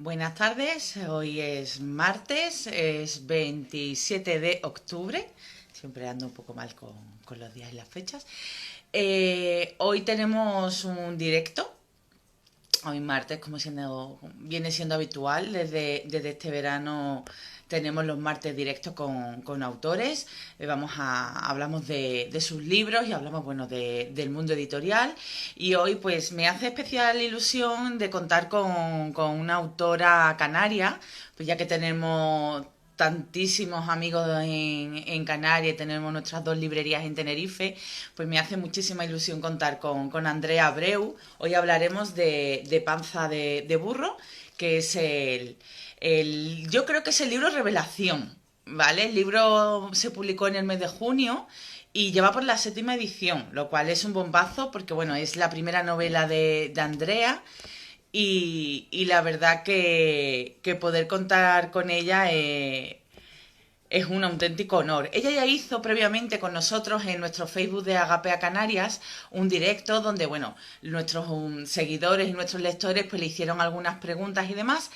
Buenas tardes, hoy es martes, es 27 de octubre, siempre ando un poco mal con los días y las fechas. Hoy tenemos un directo, hoy martes, viene siendo habitual, desde este verano tenemos los martes directos con autores. Hablamos de sus libros y hablamos, bueno, del mundo editorial. Y hoy pues me hace especial ilusión de contar con una autora canaria, pues ya que tenemos tantísimos amigos en Canarias, tenemos nuestras dos librerías en Tenerife, pues me hace muchísima ilusión contar con Andrea Abreu. Hoy hablaremos de Panza de Burro, que es yo creo que es el libro revelación, ¿vale? El libro se publicó en el mes de junio y lleva por la 7ª edición, lo cual es un bombazo porque, bueno, es la primera novela de Andrea y la verdad que poder contar con ella es un auténtico honor. Ella ya hizo previamente con nosotros en nuestro Facebook de Agapea Canarias un directo donde, bueno, nuestros seguidores y nuestros lectores pues le hicieron algunas preguntas y demás.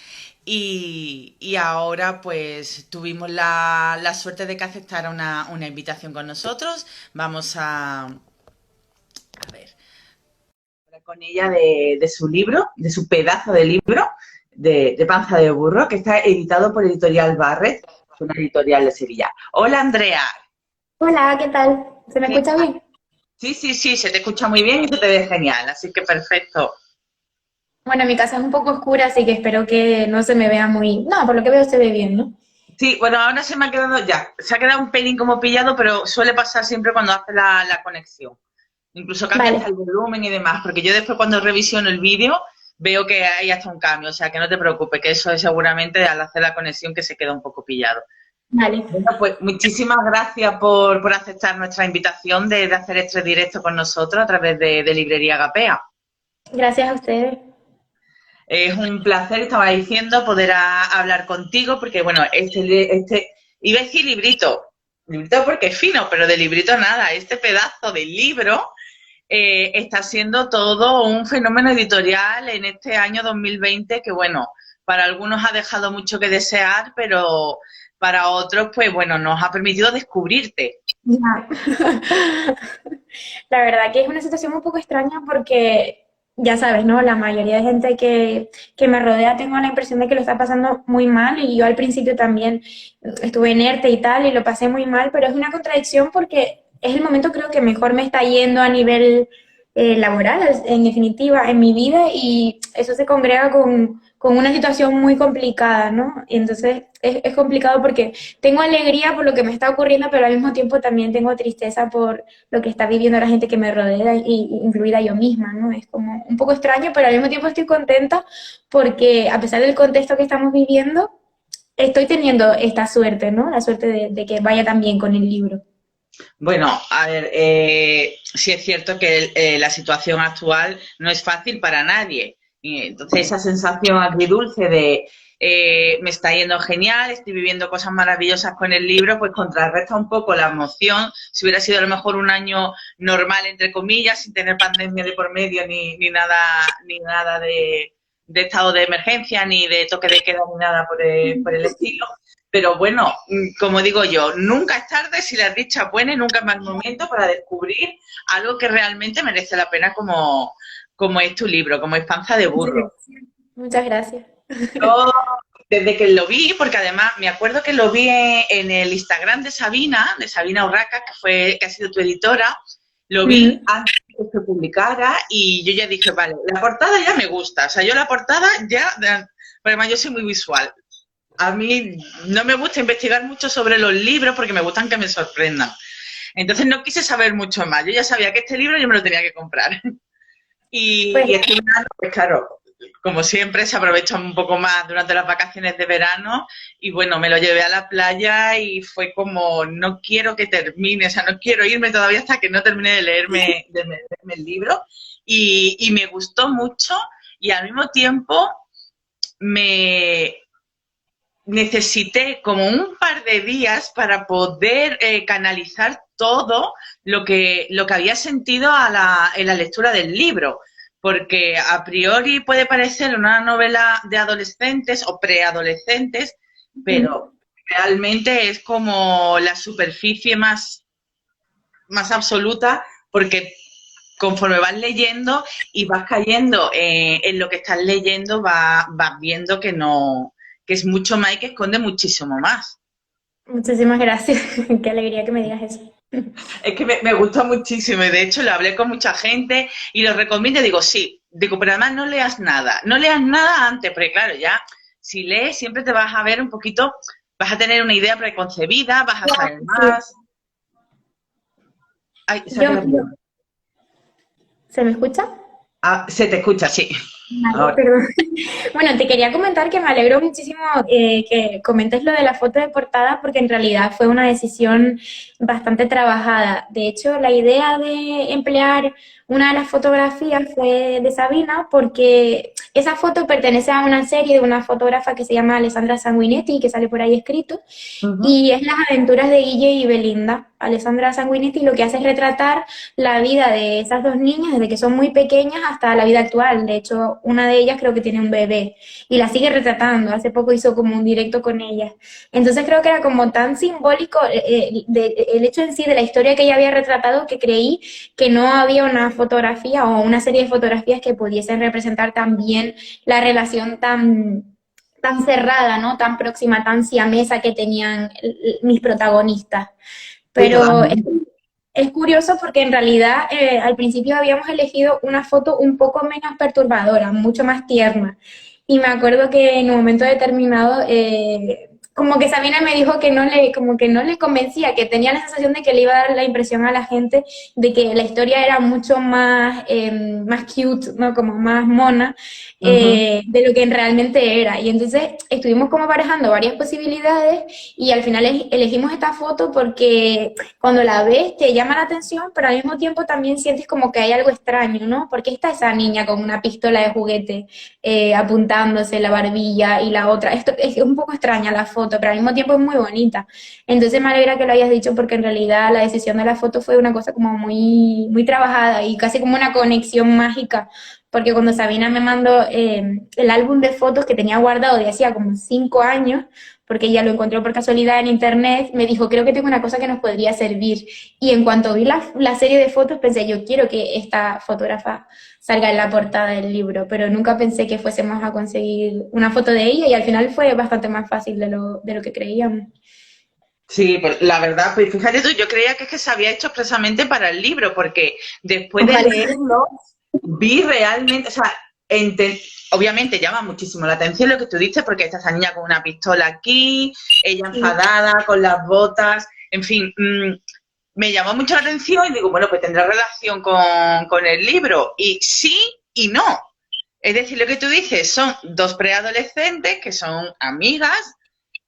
Y ahora pues tuvimos la suerte de que aceptara una invitación con nosotros. Vamos a ver con ella de su libro, de su pedazo de libro, de Panza de Burro, que está editado por Editorial Barret, una editorial de Sevilla. Hola, Andrea. Hola, ¿qué tal? ¿Se me ¿Qué escucha tal? bien? Sí, sí, sí, se te escucha muy bien y se te ve genial, así que perfecto. Bueno, mi casa es un poco oscura, así que espero que no se me vea muy... No, por lo que veo se ve bien, ¿no? Sí, bueno, ahora se me ha quedado ya, se ha quedado un pelín como pillado, pero suele pasar siempre cuando hace la conexión. Incluso cambia hasta Vale, el volumen y demás, porque yo después cuando revisiono el vídeo veo que hay hasta un cambio, o sea que no te preocupes, que eso es seguramente al hacer la conexión que se queda un poco pillado. vale. Bueno, pues muchísimas gracias por aceptar nuestra invitación de hacer este directo con nosotros a través de Librería Agapea. Gracias a ustedes. Es un placer, estaba diciendo, poder hablar contigo, porque bueno, iba a decir librito porque es fino, pero de librito nada, este pedazo de libro está siendo todo un fenómeno editorial en este año 2020 que, bueno, para algunos ha dejado mucho que desear, pero para otros, pues bueno, nos ha permitido descubrirte. Ya. La verdad que es una situación un poco extraña porque, ya sabes, ¿no? La mayoría de gente que me rodea tengo la impresión de que lo está pasando muy mal y yo al principio también estuve en ERTE y tal y lo pasé muy mal, pero es una contradicción porque es el momento creo que mejor me está yendo a nivel laboral, en definitiva, en mi vida y eso se congrega con una situación muy complicada, ¿no? Y entonces es complicado porque tengo alegría por lo que me está ocurriendo, pero al mismo tiempo también tengo tristeza por lo que está viviendo la gente que me rodea, incluida yo misma, ¿no? Es como un poco extraño, pero al mismo tiempo estoy contenta porque a pesar del contexto que estamos viviendo, estoy teniendo esta suerte, ¿no? La suerte de que vaya tan bien con el libro. Bueno, a ver, sí es cierto que la situación actual no es fácil para nadie. Y entonces esa sensación agridulce de me está yendo genial, estoy viviendo cosas maravillosas con el libro, pues contrarresta un poco la emoción. Si hubiera sido a lo mejor un año normal, entre comillas, sin tener pandemia de por medio ni nada de estado de emergencia, ni de toque de queda, ni nada por el estilo. Pero bueno, como digo yo, nunca es tarde si la dicha es buena y nunca es mal momento para descubrir algo que realmente merece la pena como es tu libro, como es Panza de Muchas Burro. gracias. Muchas gracias. Yo, desde que lo vi, porque además me acuerdo que lo vi en el Instagram de Sabina Urraca, que ha sido tu editora, lo vi Ujú. antes de que se publicara y yo ya dije, vale, la portada ya me gusta, o sea, yo la portada ya, pero además yo soy muy visual. A mí no me gusta investigar mucho sobre los libros porque me gustan que me sorprendan. Entonces no quise saber mucho más. Yo ya sabía que este libro yo me lo tenía que comprar. Y Pues este verano, pues claro, como siempre, se aprovecha un poco más durante las vacaciones de verano. Y bueno, me lo llevé a la playa y fue como, no quiero que termine, o sea, no quiero irme todavía hasta que no termine de leerme el libro. Y me gustó mucho y al mismo tiempo me, necesité como un par de días para poder canalizar todo lo que había sentido en la lectura del libro. porque a priori puede parecer una novela de adolescentes o preadolescentes, pero realmente es como la superficie más absoluta, porque conforme vas leyendo y vas cayendo en lo que estás leyendo, vas viendo que no, que es mucho más y que esconde muchísimo más. Muchísimas gracias. Qué alegría que me digas eso. Es que me gusta muchísimo y de hecho lo hablé con mucha gente y lo recomiendo y digo, sí, digo, pero además no leas nada antes, porque claro, ya si lees siempre te vas a ver un poquito, vas a tener una idea preconcebida, vas a saber Sí. más. Ay, se ha Yo, quedado. ¿se me escucha? Ah, se te escucha, sí. Vale, Ahora. perdón. Bueno, te quería comentar que me alegro muchísimo que comentes lo de la foto de portada porque en realidad fue una decisión bastante trabajada. De hecho, la idea de emplear una de las fotografías fue de Sabina porque esa foto pertenece a una serie de una fotógrafa que se llama Alessandra Sanguinetti, que sale por ahí escrito, Ujú. y es las aventuras de Guille y Belinda. Alessandra Sanguinetti lo que hace es retratar la vida de esas dos niñas desde que son muy pequeñas hasta la vida actual. De hecho, una de ellas creo que tiene un bebé y la sigue retratando. Hace poco hizo como un directo con ellas. Entonces creo que era como tan simbólico el hecho en sí de la historia que ella había retratado que creí que no había una fotografía o una serie de fotografías que pudiesen representar tan bien la relación tan cerrada, ¿no? Tan próxima, tan siamesa que tenían mis protagonistas. Sí, Pero totalmente. es curioso porque en realidad al principio habíamos elegido una foto un poco menos perturbadora, mucho más tierna. Y me acuerdo que en un momento determinado, como que Sabina me dijo que como que no le convencía, que tenía la sensación de que le iba a dar la impresión a la gente de que la historia era mucho más cute, ¿no? Como más mona, Ujú. de lo que realmente era. Y entonces estuvimos como barajando varias posibilidades y al final elegimos esta foto porque cuando la ves te llama la atención, pero al mismo tiempo también sientes como que hay algo extraño, ¿no? Porque está esa niña con una pistola de juguete apuntándose la barbilla y la otra. Esto es un poco extraña la foto, pero al mismo tiempo es muy bonita. Entonces me alegra que lo hayas dicho porque en realidad la decisión de la foto fue una cosa como muy trabajada y casi como una conexión mágica. Porque cuando Sabina me mandó el álbum de fotos que tenía guardado de hacía como 5 años, porque ella lo encontró por casualidad en internet, me dijo, creo que tengo una cosa que nos podría servir. Y en cuanto vi la serie de fotos, pensé, yo quiero que esta fotógrafa salga en la portada del libro, pero nunca pensé que fuésemos a conseguir una foto de ella y al final fue bastante más fácil de lo que creíamos. Sí, pues la verdad, pues fíjate tú, yo creía que es que se había hecho expresamente para el libro, porque después de Ojalá. leerlo vi realmente, o sea, obviamente llama muchísimo la atención lo que tú dices, porque está esa niña con una pistola aquí, ella Sí. enfadada, con las botas, en fin, me llamó mucho la atención y digo, bueno, pues tendrá relación con el libro. Y sí y no. Es decir, lo que tú dices son dos preadolescentes que son amigas,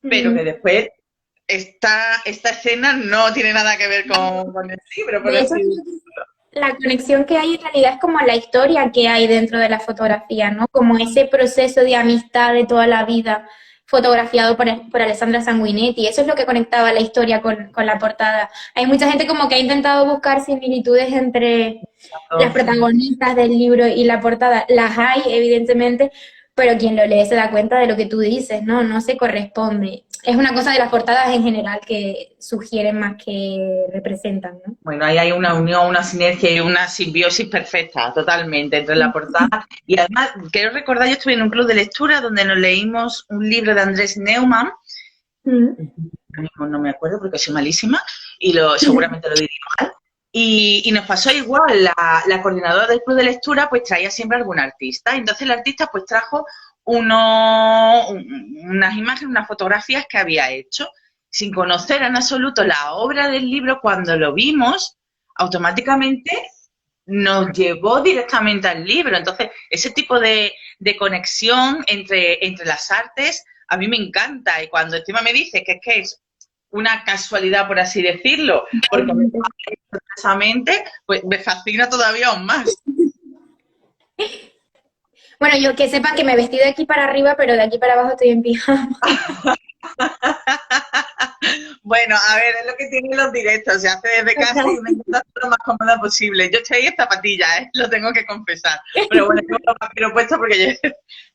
pero que Mm. después esta escena no tiene nada que ver con el libro, por De hecho, así decirlo. la conexión que hay en realidad es como la historia que hay dentro de la fotografía, ¿no? Como ese proceso de amistad de toda la vida fotografiado por Alessandra Sanguinetti. Eso es lo que conectaba la historia con la portada. Hay mucha gente como que ha intentado buscar similitudes entre las protagonistas del libro y la portada. Las hay, evidentemente, pero quien lo lee se da cuenta de lo que tú dices, ¿no? No se corresponde. Es una cosa de las portadas en general que sugieren más que representan, ¿no? Bueno, ahí hay una unión, una sinergia y una simbiosis perfecta, totalmente, entre la portada. Y además, quiero recordar, yo estuve en un club de lectura donde nos leímos un libro de Andrés Neumann, Mm. ahora mismo no me acuerdo porque soy malísima, y seguramente lo diré mal. Y nos pasó igual, la coordinadora del club de lectura pues traía siempre algún artista. Y entonces el artista pues trajo unas imágenes, unas fotografías que había hecho, sin conocer en absoluto la obra del libro. Cuando lo vimos, automáticamente nos llevó directamente al libro. Entonces, ese tipo de conexión entre las artes a mí me encanta. Y cuando encima me dice que es una casualidad, por así decirlo, porque me Totalmente. precisamente, pues me fascina todavía aún más. Bueno, yo que sepan que me vestí de aquí para arriba, pero de aquí para abajo estoy en pijama. Bueno, a ver, es lo que tienen los directos, se hace desde casa y me intento hacer lo más cómoda posible. Yo estoy ahí en zapatillas, lo tengo que confesar. Pero bueno, tengo los vaqueros puestos porque,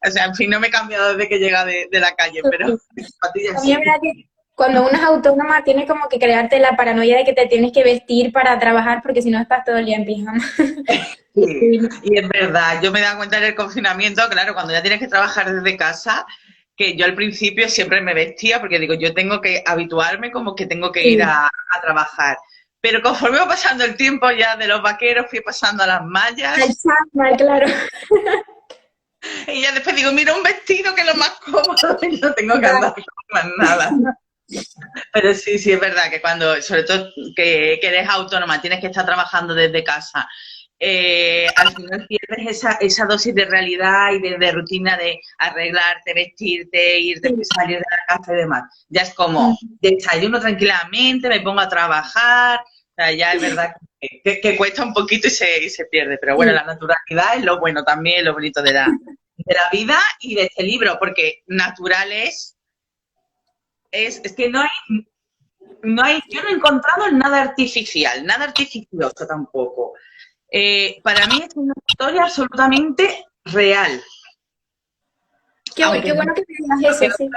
o sea, en fin, no me he cambiado desde que llega de la calle, pero zapatillas También sí. es verdad que cuando uno es autónoma tienes como que crearte la paranoia de que te tienes que vestir para trabajar porque si no estás todo el día en pijama. Sí, y es verdad, yo me he dado cuenta en el confinamiento, claro, cuando ya tienes que trabajar desde casa, que yo al principio siempre me vestía porque digo, yo tengo que habituarme como que tengo que ir Sí, a trabajar. Pero conforme va pasando el tiempo ya de los vaqueros fui pasando a las al mallas chándal, claro. y ya después digo, mira un vestido que es lo más cómodo y no tengo que andar con más nada. Pero sí, sí, es verdad que cuando, sobre todo que eres autónoma, tienes que estar trabajando desde casa, al final pierdes esa dosis de realidad y de rutina de arreglarte, vestirte, irte, Sí. salir de la casa y demás. Ya es como, Mm. desayuno tranquilamente, me pongo a trabajar, o sea, ya es verdad que cuesta un poquito y se pierde. Pero bueno, Sí. la naturalidad es lo bueno también, lo bonito de la vida y de este libro, porque natural es que yo no he encontrado nada artificial, nada artificioso tampoco. Para mí es una historia absolutamente real, Qué aunque, bueno que me digas aunque eso, sí.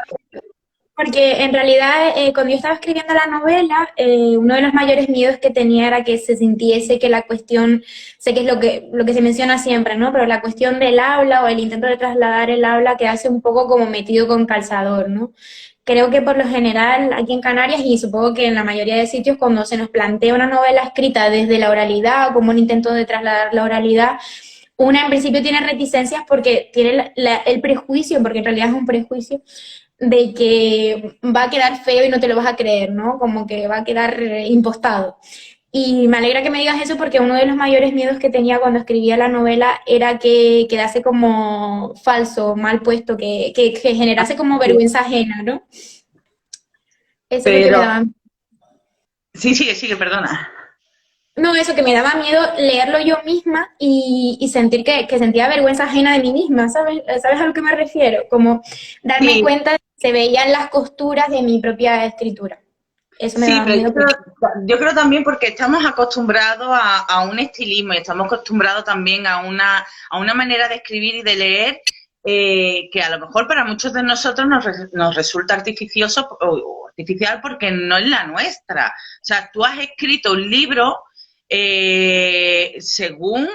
Porque en realidad, cuando yo estaba escribiendo la novela, uno de los mayores miedos que tenía era que se sintiese que la cuestión, sé que es lo que se menciona siempre, ¿no? Pero la cuestión del habla o el intento de trasladar el habla que hace un poco como metido con calzador, ¿no? Creo que por lo general aquí en Canarias y supongo que en la mayoría de sitios cuando se nos plantea una novela escrita desde la oralidad o como un intento de trasladar la oralidad, una en principio tiene reticencias porque tiene el prejuicio, porque en realidad es un prejuicio, de que va a quedar feo y no te lo vas a creer, ¿no? Como que va a quedar impostado. Y me alegra que me digas eso porque uno de los mayores miedos que tenía cuando escribía la novela era que quedase como falso, mal puesto, que generase como vergüenza ajena, ¿no? Eso es lo que me pero daba. sí, sigue, perdona. No, eso que me daba miedo leerlo yo misma y sentir que sentía vergüenza ajena de mí misma, ¿sabes? ¿Sabes a lo que me refiero? Como darme Sí, cuenta de que se veían las costuras de mi propia escritura. Eso me sí, daba pero miedo. yo creo también porque estamos acostumbrados a un estilismo y estamos acostumbrados también a una manera de escribir y de leer que a lo mejor para muchos de nosotros nos resulta artificioso o artificial porque no es la nuestra. O sea, tú has escrito un libro según,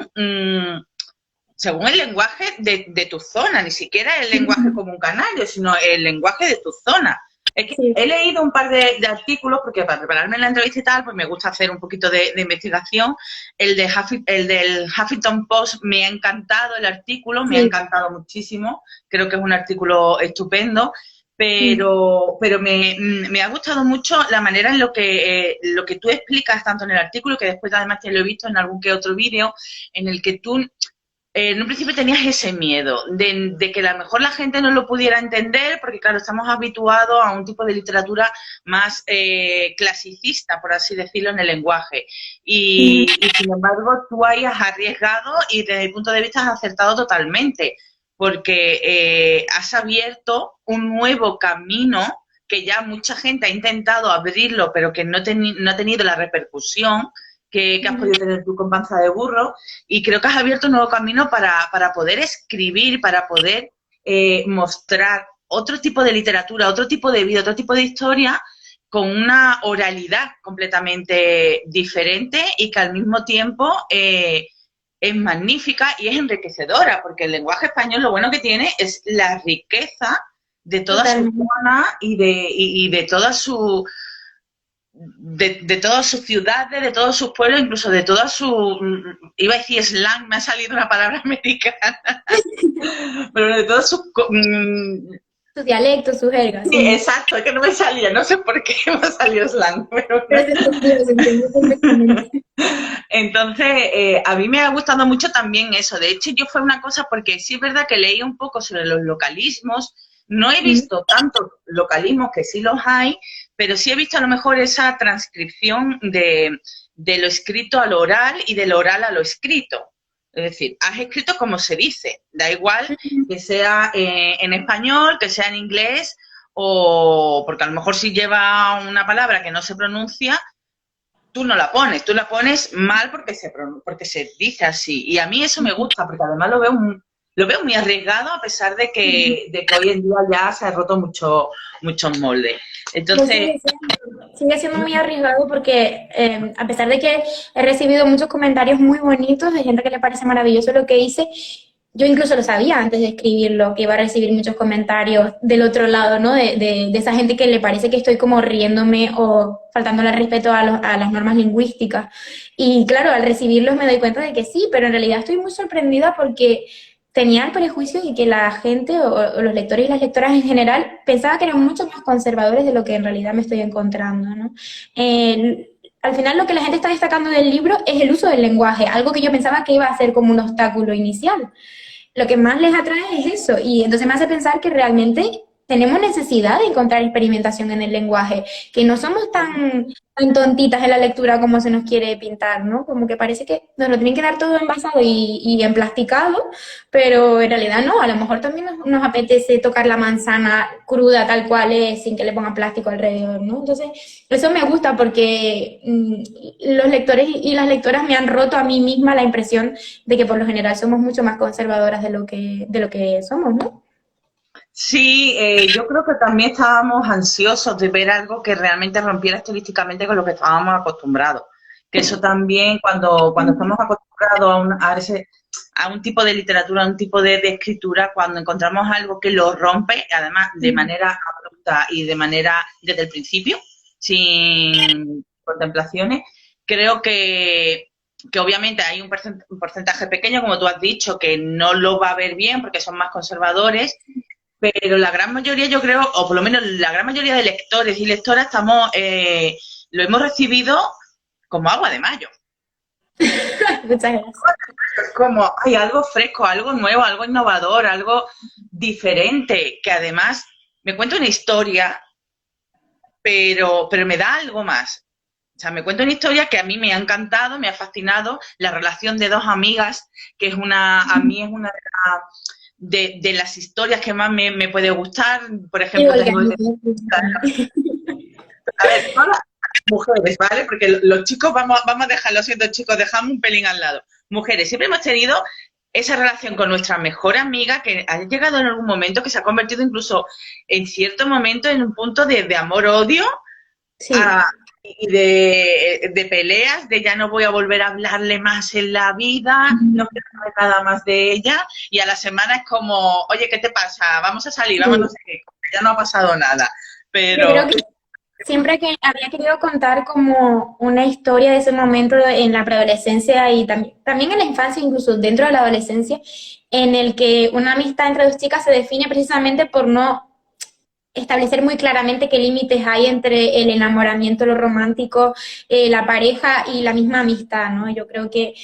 según el lenguaje de tu zona, ni siquiera el lenguaje como un canario, sino el lenguaje de tu zona. Es que Sí, he leído un par de artículos, porque para prepararme la entrevista y tal, pues me gusta hacer un poquito de investigación. El del Huffington Post me ha encantado el artículo, me ha sí. encantado muchísimo. Creo que es un artículo estupendo, Mm. pero me ha gustado mucho la manera en lo que tú explicas tanto en el artículo, que después además te lo he visto en algún que otro vídeo, en el que tú en un principio tenías ese miedo de que a lo mejor la gente no lo pudiera entender, porque claro, estamos habituados a un tipo de literatura más clasicista, por así decirlo, en el lenguaje. Y sin embargo, tú ahí has arriesgado y desde mi punto de vista has acertado totalmente, porque has abierto un nuevo camino que ya mucha gente ha intentado abrirlo, pero que no ha tenido la repercusión que has Ujú. podido tener tú con Panza de Burro, y creo que has abierto un nuevo camino para poder escribir, para poder mostrar otro tipo de literatura, otro tipo de vida, otro tipo de historia con una oralidad completamente diferente y que al mismo tiempo es magnífica y es enriquecedora, porque el lenguaje español lo bueno que tiene es la riqueza de toda su Totalmente. zona y de toda su, de todas sus ciudades, de todos sus pueblos, incluso de toda su, iba a decir slang, me ha salido una palabra americana, pero de todas sus, Su dialecto, su jerga, sí, sí. exacto, es que no me salía, no sé por qué me ha salido slang, pero Pero se entendió perfectamente. entonces, a mí me ha gustado mucho también eso. De hecho, yo fue una cosa porque sí es verdad que leí un poco sobre los localismos. No he Mm. visto tantos localismos, que sí los hay, pero sí he visto a lo mejor esa transcripción de lo escrito a lo oral y del oral a lo escrito. Es decir, has escrito como se dice, da igual que sea en español, que sea en inglés o porque a lo mejor si lleva una palabra que no se pronuncia, tú la pones mal porque se dice así. Y a mí eso me gusta, porque además lo veo muy arriesgado a pesar de que hoy en día ya se ha roto muchos moldes. Lo Entonces, sigue siendo muy arriesgado porque a pesar de que he recibido muchos comentarios muy bonitos de gente que le parece maravilloso lo que hice, yo incluso lo sabía antes de escribirlo, que iba a recibir muchos comentarios del otro lado, ¿no? De esa gente que le parece que estoy como riéndome o faltándole al respeto a las normas lingüísticas. Y claro, al recibirlos me doy cuenta de que sí, pero en realidad estoy muy sorprendida porque tenía el prejuicio de que la gente o los lectores y las lectoras en general pensaba que eran mucho más conservadores de lo que en realidad me estoy encontrando, ¿no? Al final lo que la gente está destacando del libro es el uso del lenguaje, algo que yo pensaba que iba a ser como un obstáculo inicial. Lo que más les atrae es eso, y entonces me hace pensar que realmente tenemos necesidad de encontrar experimentación en el lenguaje, que no somos tan tontitas en la lectura como se nos quiere pintar, ¿no? Como que parece que nos lo tienen que dar todo envasado y emplasticado, pero en realidad no, a lo mejor también nos apetece tocar la manzana cruda tal cual es, sin que le pongan plástico alrededor, ¿no? Entonces, eso me gusta porque los lectores y las lectoras me han roto a mí misma la impresión de que por lo general somos mucho más conservadoras de lo que somos, ¿no? sí, yo creo que también estábamos ansiosos de ver algo que realmente rompiera estilísticamente con lo que estábamos acostumbrados. Que eso también, cuando estamos acostumbrados a un tipo de literatura, a un tipo de escritura, cuando encontramos algo que lo rompe, además de manera abrupta y de manera desde el principio, sin contemplaciones, creo que obviamente hay un porcentaje pequeño, como tú has dicho, que no lo va a ver bien porque son más conservadores, pero la gran mayoría, yo creo, o por lo menos la gran mayoría de lectores y lectoras lo hemos recibido como agua de mayo. Muchas gracias. Como hay algo fresco, algo nuevo, algo innovador, algo diferente, que además me cuenta una historia, pero me da algo más. O sea, me cuenta una historia que a mí me ha encantado, me ha fascinado, la relación de dos amigas, que a mí es una de las historias que más me puede gustar. Por ejemplo, Igual que a tengo mí, ¿eh? a ver, todas las mujeres, ¿vale? Porque los chicos, vamos a dejarlo siendo chicos, dejamos un pelín al lado. Mujeres, siempre hemos tenido esa relación con nuestra mejor amiga que ha llegado en algún momento, que se ha convertido incluso en cierto momento en un punto de amor-odio Sí. y de peleas, de ya no voy a volver a hablarle más en la vida, no quiero saber nada más de ella, y a la semana es como, oye, ¿qué te pasa? Vamos a salir, vamos a no Sí. sé qué, ya no ha pasado nada. Yo creo Pero, que siempre que había querido contar como una historia de ese momento en la preadolescencia y también en la infancia, incluso dentro de la adolescencia, en el que una amistad entre dos chicas se define precisamente por no establecer muy claramente qué límites hay entre el enamoramiento, lo romántico, la pareja y la misma amistad, ¿no? Yo creo que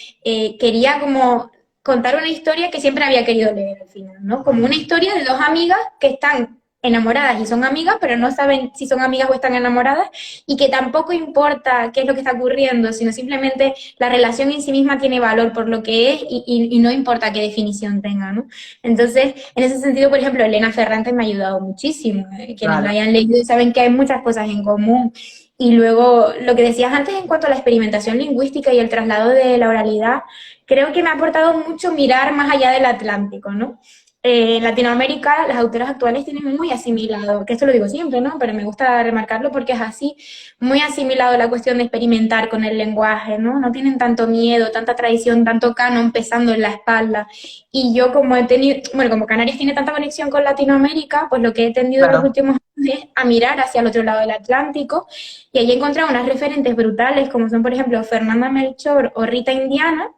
quería como contar una historia que siempre había querido leer al final, ¿no? Como una historia de dos amigas que están enamoradas y son amigas, pero no saben si son amigas o están enamoradas, y que tampoco importa qué es lo que está ocurriendo, sino simplemente la relación en sí misma tiene valor por lo que es y no importa qué definición tenga, ¿no? Entonces, en ese sentido, por ejemplo, Elena Ferrante me ha ayudado muchísimo. Quienes la claro. hayan leído saben que hay muchas cosas en común. Y luego, lo que decías antes en cuanto a la experimentación lingüística y el traslado de la oralidad, creo que me ha aportado mucho mirar más allá del Atlántico, ¿no? En Latinoamérica, las autoras actuales tienen muy asimilado, que esto lo digo siempre, ¿no? Pero me gusta remarcarlo porque es así, muy asimilado la cuestión de experimentar con el lenguaje, ¿no? No tienen tanto miedo, tanta tradición, tanto canon pesando en la espalda. Y yo como he tenido, bueno, como Canarias tiene tanta conexión con Latinoamérica, pues lo que he tendido en los Claro. últimos años es a mirar hacia el otro lado del Atlántico, y allí he encontrado unas referentes brutales, como son, por ejemplo, Fernanda Melchor o Rita Indiana,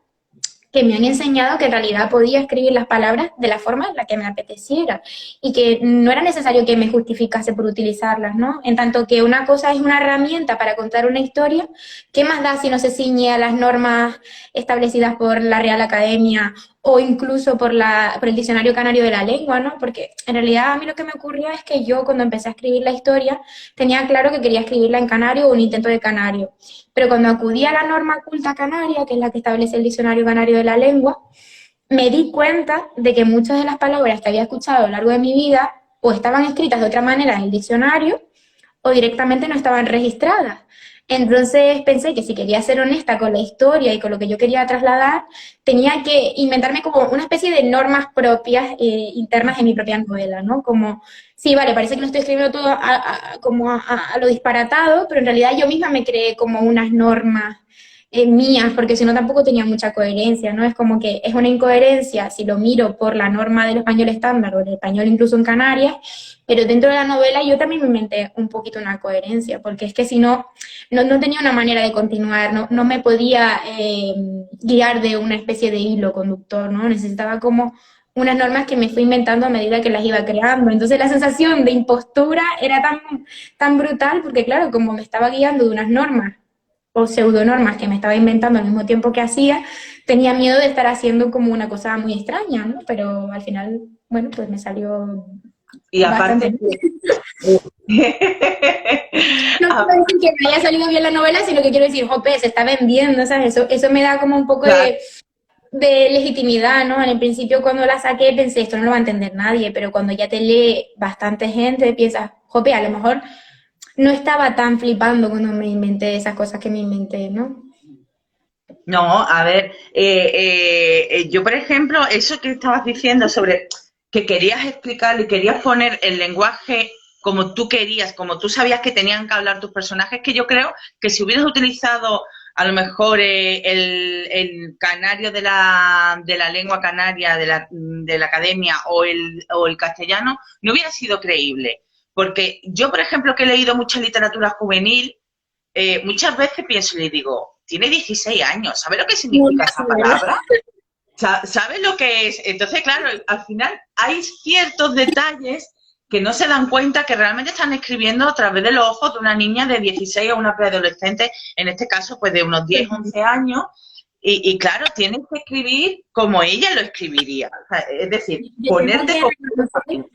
que me han enseñado que en realidad podía escribir las palabras de la forma en la que me apeteciera y que no era necesario que me justificase por utilizarlas, ¿no? En tanto que una cosa es una herramienta para contar una historia, ¿qué más da si no se ciñe a las normas establecidas por la Real Academia o incluso por el Diccionario Canario de la Lengua, ¿no? Porque en realidad a mí lo que me ocurrió es que yo cuando empecé a escribir la historia tenía claro que quería escribirla en canario o un intento de canario. Pero cuando acudí a la norma culta canaria, que es la que establece el Diccionario Canario de la Lengua, me di cuenta de que muchas de las palabras que había escuchado a lo largo de mi vida o estaban escritas de otra manera en el diccionario o directamente no estaban registradas. Entonces pensé que si quería ser honesta con la historia y con lo que yo quería trasladar, tenía que inventarme como una especie de normas propias internas de mi propia novela, ¿no? Como, sí, vale, parece que lo estoy escribiendo todo como a lo disparatado, pero en realidad yo misma me creé como unas normas mías, porque si no tampoco tenía mucha coherencia, ¿no? Es como que es una incoherencia si lo miro por la norma del español estándar o del español incluso en Canarias, pero dentro de la novela yo también me inventé un poquito una coherencia, porque es que si no, no tenía una manera de continuar, no me podía guiar de una especie de hilo conductor, ¿no? Necesitaba como unas normas que me fui inventando a medida que las iba creando. Entonces la sensación de impostura era tan brutal, porque claro, como me estaba guiando de unas normas o pseudonormas que me estaba inventando al mismo tiempo que hacía, tenía miedo de estar haciendo como una cosa muy extraña, ¿no? Pero al final, bueno, pues me salió Y bastante aparte, bien. No quiero decir que me haya salido bien la novela, sino que quiero decir, jope, se está vendiendo, ¿sabes? Eso me da como un poco claro, de legitimidad, ¿no? En el principio cuando la saqué pensé, esto no lo va a entender nadie, pero cuando ya te lee bastante gente, piensas, jope, a lo mejor no estaba tan flipando cuando me inventé esas cosas que me inventé, ¿no? no, a ver, yo por ejemplo, eso que estabas diciendo sobre que querías explicar y querías poner el lenguaje como tú querías, como tú sabías que tenían que hablar tus personajes, que yo creo que si hubieras utilizado a lo mejor el canario de la lengua canaria de la academia o el castellano, no hubiera sido creíble. Porque yo, por ejemplo, que he leído mucha literatura juvenil, muchas veces pienso y le digo, tiene 16 años, ¿sabe lo que significa esa Mucho, ¿verdad? palabra? ¿Sabe lo que es? Entonces, claro, al final hay ciertos detalles que no se dan cuenta que realmente están escribiendo a través de los ojos de una niña de 16 o una preadolescente, en este caso, pues de unos 10, 11 años, y claro, tienes que escribir como ella lo escribiría. O sea, es decir, Yo tengo ponerte que como... reconocer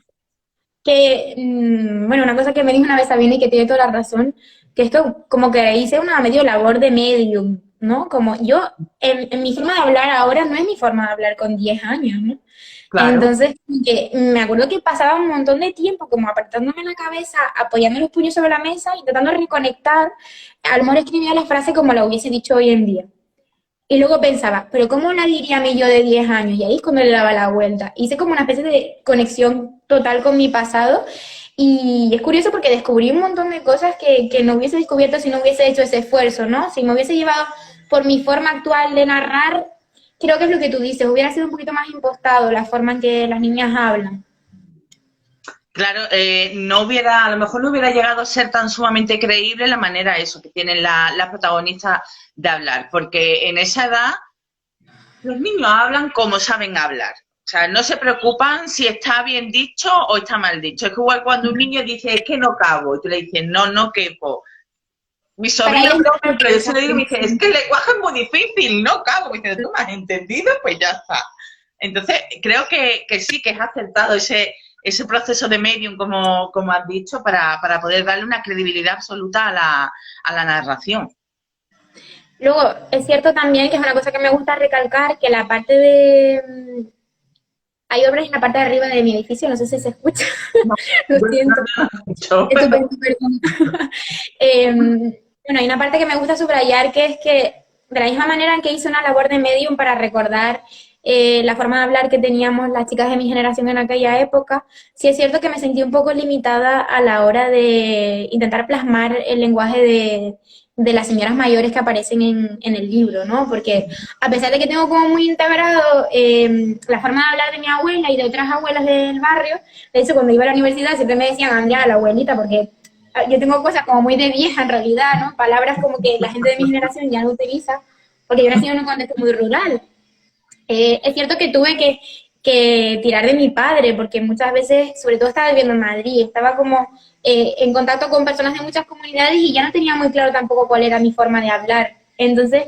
que, bueno, una cosa que me dijo una vez Sabine y que tiene toda la razón, que esto como que hice una medio labor de medium, ¿no? Como yo, en mi forma de hablar ahora no es mi forma de hablar con 10 años, ¿no? Claro. Entonces, que me acuerdo que pasaba un montón de tiempo como apretándome la cabeza, apoyando los puños sobre la mesa, intentando reconectar, a lo mejor escribía la frase como la hubiese dicho hoy en día. Y luego pensaba, pero ¿cómo la diría mi yo de 10 años? Y ahí es cuando le daba la vuelta. Hice como una especie de conexión total con mi pasado. Y es curioso porque descubrí un montón de cosas que no hubiese descubierto si no hubiese hecho ese esfuerzo, ¿no? Si me hubiese llevado por mi forma actual de narrar, creo que es lo que tú dices, hubiera sido un poquito más impostado la forma en que las niñas hablan. Claro, no hubiera, a lo mejor no hubiera llegado a ser tan sumamente creíble la manera eso que tienen las protagonistas de hablar, porque en esa edad los niños hablan como saben hablar. O sea, no se preocupan si está bien dicho o está mal dicho. Es que igual cuando un niño dice, es que no cabo, y tú le dices, no, no quepo. Mi Para sobrino, ellos por no ejemplo, yo se lo digo y me dice, es es que el lenguaje es muy difícil, no cabo. Me dice, ¿tú me has entendido? Pues ya está. Entonces, creo que sí, que es acertado ese proceso de medium, como has dicho, para poder darle una credibilidad absoluta a la narración. Luego, es cierto también que es una cosa que me gusta recalcar, que la parte de... Hay obras en la parte de arriba de mi edificio, no sé si se escucha, No, lo bueno, no siento. me lo has dicho. Estupendo, perdón. Bueno, hay una parte que me gusta subrayar que es que de la misma manera en que hice una labor de medium para recordar la forma de hablar que teníamos las chicas de mi generación en aquella época, sí es cierto que me sentí un poco limitada a la hora de intentar plasmar el lenguaje de las señoras mayores que aparecen en el libro, ¿no? Porque a pesar de que tengo como muy integrado la forma de hablar de mi abuela y de otras abuelas del barrio, de hecho cuando iba a la universidad siempre me decían, Andrea, la abuelita, porque yo tengo cosas como muy de vieja en realidad, ¿no? Palabras como que la gente de mi generación ya no utiliza, porque yo nací en un contexto muy rural. Es cierto que tuve que tirar de mi padre, porque muchas veces, sobre todo estaba viviendo en Madrid, estaba como en contacto con personas de muchas comunidades y ya no tenía muy claro tampoco cuál era mi forma de hablar. Entonces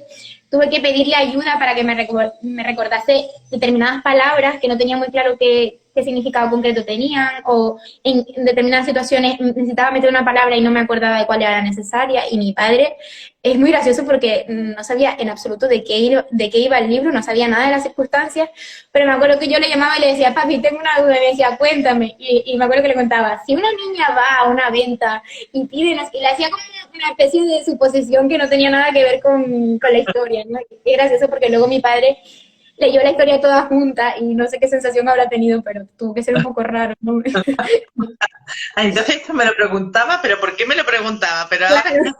tuve que pedirle ayuda para que me recordase determinadas palabras que no tenía muy claro qué qué significado concreto tenían, o en determinadas situaciones necesitaba meter una palabra y no me acordaba de cuál era necesaria, y mi padre es muy gracioso porque no sabía en absoluto de qué iba el libro, no sabía nada de las circunstancias, pero me acuerdo que yo le llamaba y le decía, papi, tengo una duda, y me decía, cuéntame, y me acuerdo que le contaba, si una niña va a una venta y pide, y le hacía como una especie de suposición que no tenía nada que ver con la historia, ¿no? Y es gracioso porque luego mi padre leyó la historia toda junta y no sé qué sensación habrá tenido, pero tuvo que ser un poco raro, ¿no? Entonces esto me lo preguntaba, pero ¿por qué me lo preguntaba? Pero ahora... Claro.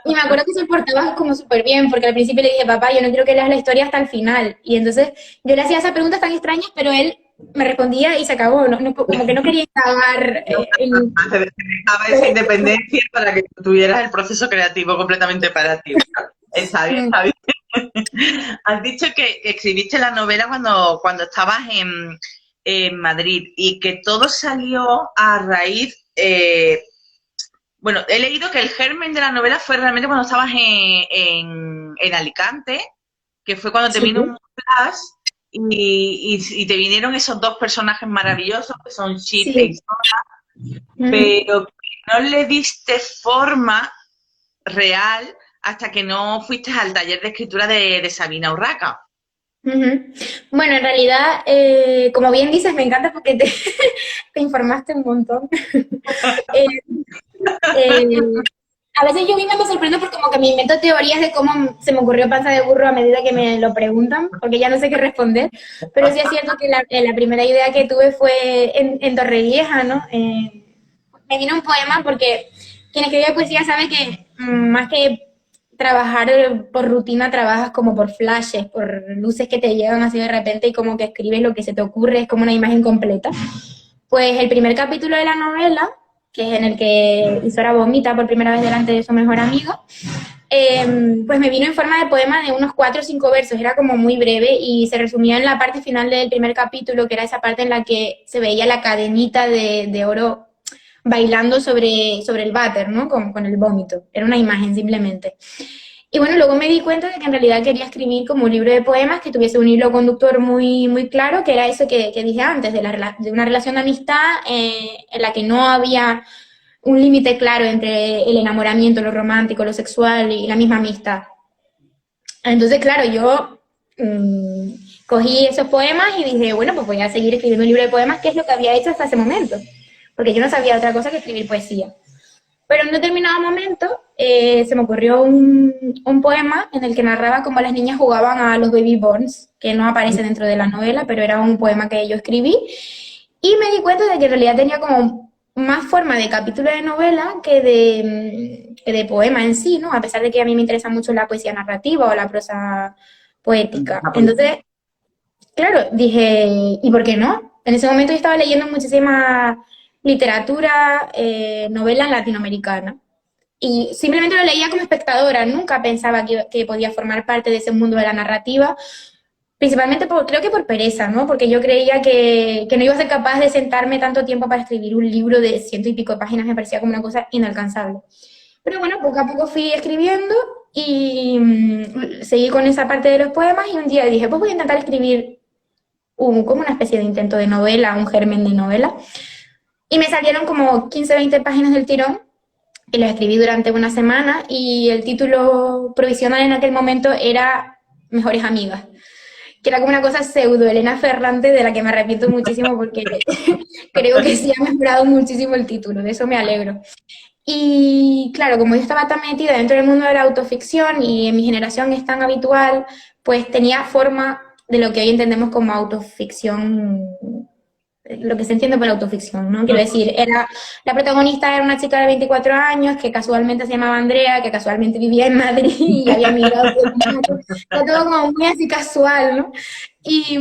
Y me acuerdo que se portaba como súper bien, porque al principio le dije, papá, yo no quiero que leas la historia hasta el final. Y entonces yo le hacía esas preguntas tan extrañas, pero él me respondía y se acabó, como que no quería acabar Te dejaba esa independencia para que tuvieras el proceso creativo completamente para ti. Está bien, está bien. Has dicho que escribiste la novela cuando estabas en Madrid y que todo salió a raíz... bueno, he leído que el germen de la novela fue realmente cuando estabas en Alicante, que fue cuando te Sí. vino un flash y te vinieron esos dos personajes maravillosos que son Chit e Sí. Isola, pero que no le diste forma real hasta que no fuiste al taller de escritura de Sabina Urraca. Ujú. Bueno, en realidad, como bien dices, me encanta porque te informaste un montón. Eh, eh, a veces yo misma me sorprendo porque como que me invento teorías de cómo se me ocurrió panza de burro a medida que me lo preguntan, porque ya no sé qué responder. Pero sí es cierto que la primera idea que tuve fue en Torrevieja, ¿no? Me vino un poema porque quien escribe poesía sabe que más que trabajar por rutina, trabajas como por flashes, por luces que te llegan así de repente y como que escribes lo que se te ocurre, es como una imagen completa. Pues el primer capítulo de la novela, que es en el que Isora vomita por primera vez delante de su mejor amigo, pues me vino en forma de poema de unos 4 o 5 versos, era como muy breve y se resumía en la parte final del primer capítulo, que era esa parte en la que se veía la cadenita de oro bailando sobre el váter, ¿no? Con el vómito. Era una imagen simplemente. Y bueno, luego me di cuenta de que en realidad quería escribir como un libro de poemas que tuviese un hilo conductor muy, muy claro, que era eso que dije antes, de una relación de amistad en la que no había un límite claro entre el enamoramiento, lo romántico, lo sexual y la misma amistad. Entonces, claro, yo cogí esos poemas y dije, bueno, pues voy a seguir escribiendo un libro de poemas, que es lo que había hecho hasta ese momento, porque yo no sabía otra cosa que escribir poesía. Pero en un determinado momento se me ocurrió un poema en el que narraba cómo las niñas jugaban a los baby borns, que no aparece dentro de la novela, pero era un poema que yo escribí. Y me di cuenta de que en realidad tenía como más forma de capítulo de novela que de poema en sí, ¿no? A pesar de que a mí me interesa mucho la poesía narrativa o la prosa poética. Entonces, claro, dije, ¿y por qué no? En ese momento yo estaba leyendo muchísima literatura, novela latinoamericana. Y simplemente lo leía como espectadora, nunca pensaba que podía formar parte de ese mundo de la narrativa, principalmente creo que por pereza, ¿no? Porque yo creía que no iba a ser capaz de sentarme tanto tiempo para escribir un libro de 100 y pico de páginas, me parecía como una cosa inalcanzable. Pero bueno, poco a poco fui escribiendo y seguí con esa parte de los poemas y un día dije, pues voy a intentar escribir como una especie de intento de novela, un germen de novela. Y me salieron como 15, 20 páginas del tirón y los escribí durante una semana y el título provisional en aquel momento era Mejores Amigas, que era como una cosa pseudo Elena Ferrante de la que me arrepiento muchísimo porque creo que sí ha mejorado muchísimo el título, de eso me alegro. Y claro, como yo estaba tan metida dentro del mundo de la autoficción y en mi generación es tan habitual, pues tenía forma de lo que hoy entendemos como autoficción, lo que se entiende por autoficción, ¿no? Quiero decir, la protagonista era una chica de 24 años que casualmente se llamaba Andrea, que casualmente vivía en Madrid y había migrado. Era todo como muy así casual, ¿no? Y,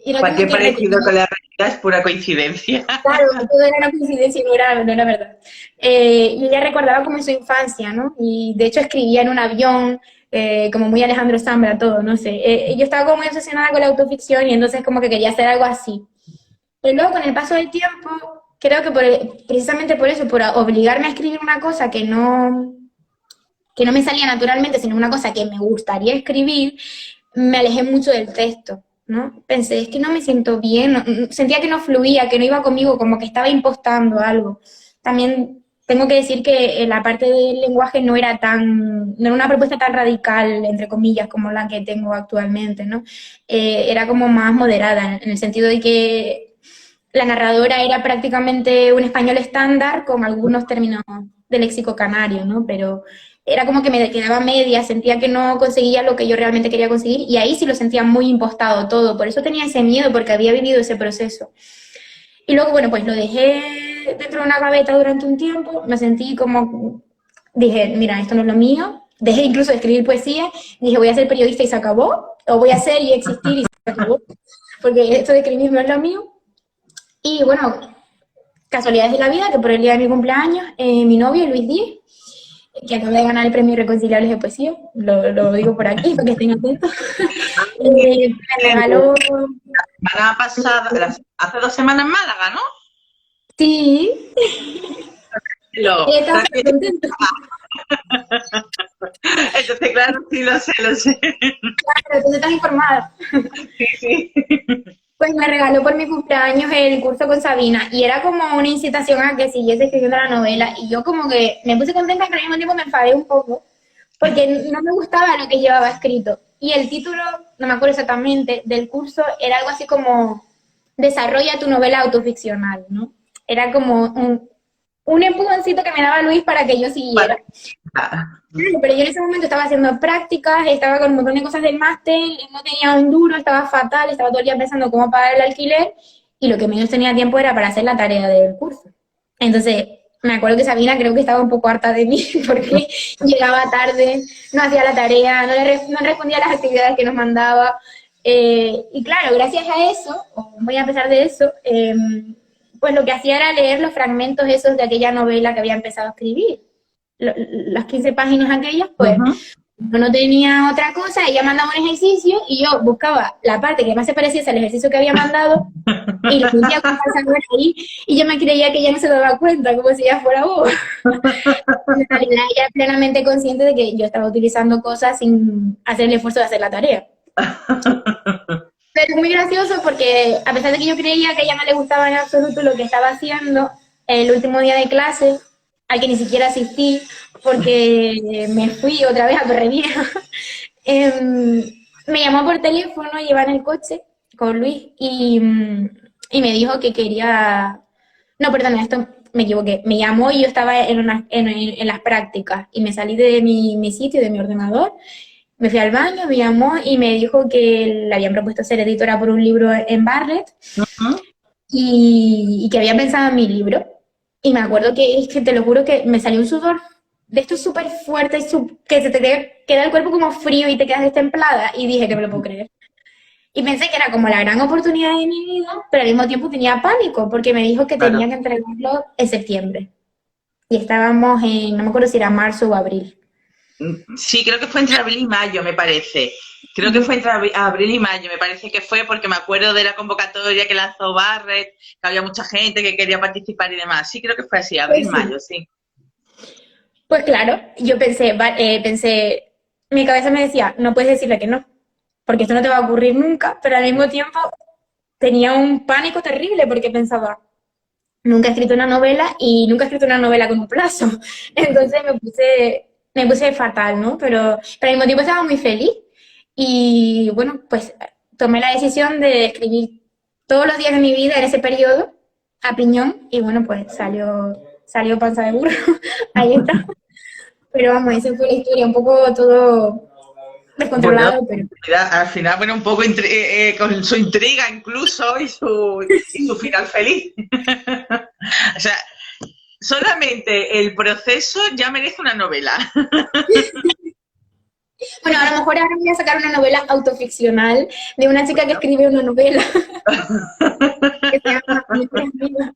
y era como Cualquier que parecido con la realidad es pura coincidencia. claro, todo era una coincidencia y no era verdad. Y ella recordaba como su infancia, ¿no? Y de hecho escribía en un avión, como muy Alejandro Zambra, todo, no sé. Yo estaba como muy obsesionada con la autoficción y entonces como que quería hacer algo así. Pero luego con el paso del tiempo, creo que precisamente por eso, por obligarme a escribir una cosa que no me salía naturalmente, sino una cosa que me gustaría escribir, me alejé mucho del texto. ¿no? Pensé, es que no me siento bien, sentía que no fluía, que no iba conmigo, como que estaba impostando algo. También tengo que decir que la parte del lenguaje no era una propuesta tan radical, entre comillas, como la que tengo actualmente, ¿no? Era como más moderada, en el sentido de que la narradora era prácticamente un español estándar con algunos términos de léxico canario, ¿no? Pero era como que me quedaba media, sentía que no conseguía lo que yo realmente quería conseguir y ahí sí lo sentía muy impostado todo, por eso tenía ese miedo porque había vivido ese proceso. Y luego, bueno, pues lo dejé dentro de una gaveta durante un tiempo, me sentí como, dije, mira, esto no es lo mío, dejé incluso de escribir poesía, dije, voy a ser periodista y se acabó, o voy a ser y existir y se acabó, porque esto de escribir no es lo mío. Y bueno, casualidades de la vida, que por el día de mi cumpleaños, mi novio, Luis Díez, que acaba de ganar el premio Irreconciliables de Poesía, lo digo por aquí, para que estén atentos, me regaló, La semana pasada, hace 2 semanas en Málaga, ¿no? sí, Lo, estaba súper contenta. entonces, claro, sí, lo sé, lo sé. Claro, entonces estás informada. Sí, sí. Pues me regaló por mi cumpleaños el curso con Sabina y era como una incitación a que siguiese escribiendo la novela y yo como que me puse contenta, pero al mismo tiempo me enfadé un poco porque no me gustaba lo que llevaba escrito. Y el título, no me acuerdo exactamente, del curso era algo así como Desarrolla tu novela autoficcional, ¿no? Era como un empujoncito que me daba Luis para que yo Vale. siguiera. Pero yo en ese momento estaba haciendo prácticas, estaba con un montón de cosas del máster, no tenía un duro, estaba fatal, estaba todo el día pensando cómo pagar el alquiler y lo que menos tenía tiempo era para hacer la tarea del curso. Entonces, me acuerdo que Sabina creo que estaba un poco harta de mí porque llegaba tarde, no hacía la tarea, no respondía a las actividades que nos mandaba. Y claro, gracias a eso, o muy a pesar de eso, pues lo que hacía era leer los fragmentos esos de aquella novela que había empezado a escribir las 15 páginas aquellas, pues Ujú. yo no tenía otra cosa, ella mandaba un ejercicio y yo buscaba la parte que más se pareciese al ejercicio que había mandado y lo hacía con falsa ahí y yo me creía que ella no se daba cuenta, como si ella fuera boba. En realidad ella era plenamente consciente de que yo estaba utilizando cosas sin hacer el esfuerzo de hacer la tarea. Pero es muy gracioso porque a pesar de que yo creía que a ella no le gustaba en absoluto lo que estaba haciendo, el último día de clase, al que ni siquiera asistí porque me fui otra vez a Torrevieja, me llamó por teléfono, iba en el coche con Luis y me dijo que quería... No, perdón, esto me equivoqué. Me llamó y yo estaba en las prácticas y me salí de mi sitio, de mi ordenador. Me fui al baño, me llamó y me dijo que le habían propuesto ser editora por un libro en Bartlett Ujú. y que había pensado en mi libro. Y me acuerdo que, es que te lo juro que me salió un sudor de esto súper fuerte y que se te queda el cuerpo como frío y te quedas destemplada. Y dije que me lo puedo creer. Y pensé que era como la gran oportunidad de mi vida, pero al mismo tiempo tenía pánico porque me dijo que Claro. tenía que entregarlo en septiembre. Y estábamos en, no me acuerdo si era marzo o abril. Sí, creo que fue entre abril y mayo, me parece. Creo que fue entre abril y mayo, me parece que fue porque me acuerdo de la convocatoria que lanzó Barrett, que había mucha gente que quería participar y demás. Sí, creo que fue así, Pues sí. abril-mayo, sí. Pues claro, yo pensé, mi cabeza me decía, no puedes decirle que no, porque esto no te va a ocurrir nunca, pero al mismo tiempo tenía un pánico terrible porque pensaba, nunca he escrito una novela y nunca he escrito una novela con un plazo. Entonces me puse fatal, ¿no? Pero al mismo tiempo estaba muy feliz y bueno, pues tomé la decisión de escribir todos los días de mi vida en ese periodo a piñón y bueno, pues salió panza de burro, ahí está. Pero vamos, esa fue la historia, un poco todo Bueno, descontrolado, pero al final, bueno, un poco con su intriga incluso y su final feliz. O sea, solamente el proceso ya merece una novela. bueno, a lo mejor ahora voy a sacar una novela autoficcional de una chica que escribe una novela que se llama Mejor Amiga.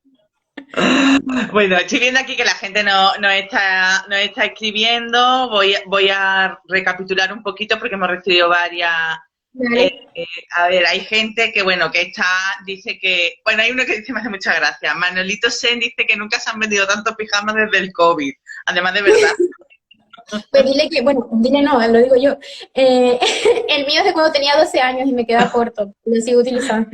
Bueno, estoy viendo aquí que la gente no está escribiendo. Voy a recapitular un poquito porque hemos recibido varias. Vale. A ver, hay gente que, bueno, dice que, bueno, hay uno que dice, me hace mucha gracia. Manolito Sen dice que nunca se han vendido tantos pijamas desde el COVID. Además de verdad. Pues dile que, bueno, dile no, lo digo yo. Eh, el mío es de cuando tenía 12 años y me queda corto, lo sigo utilizando.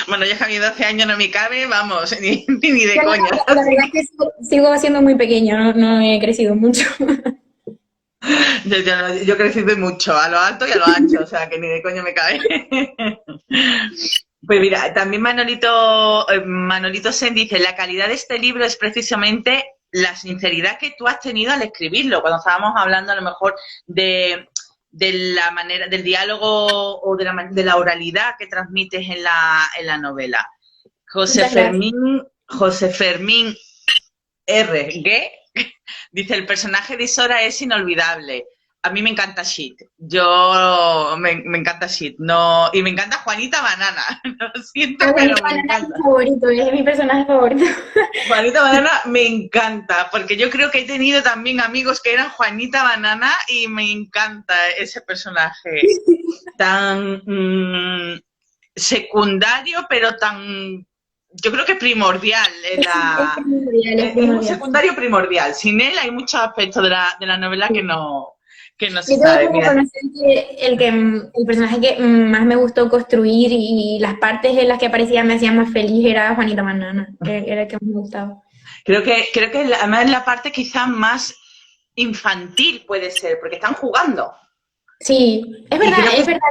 Bueno, ya que a mí 12 años no me cabe, vamos, ni de Yo coña. la verdad es que sigo siendo muy pequeña, no he crecido mucho. Yo crecí de mucho, a lo alto y a lo ancho, o sea que ni de coño me cabe. Pues mira, también Manolito Sen dice, la calidad de este libro es precisamente la sinceridad que tú has tenido al escribirlo, cuando estábamos hablando a lo mejor de la manera, del diálogo o de la oralidad que transmites en la novela. José Muchas gracias. Fermín, José Fermín R. Dice, el personaje de Isora es inolvidable. A mí me encanta Shit. Me encanta Shit. No, y me encanta Juanita Banana. Lo siento, La pero Juanita me Banana es encanta. mi favorito, es mi personaje favorito. Juanita Banana me encanta, porque yo creo que he tenido también amigos que eran Juanita Banana y me encanta ese personaje tan secundario, pero tan, yo creo que primordial en Es la, primordial, es es un primordial. secundario primordial. Sin él hay muchos aspectos de la novela que no se Yo tengo sabe. que Mira, reconocer que el personaje que más me gustó construir y las partes en las que aparecía me hacían más feliz era Juanita Banana, era el que más me gustaba. creo que además es la parte quizás más infantil puede ser, porque están jugando. Sí, Y creo que es verdad.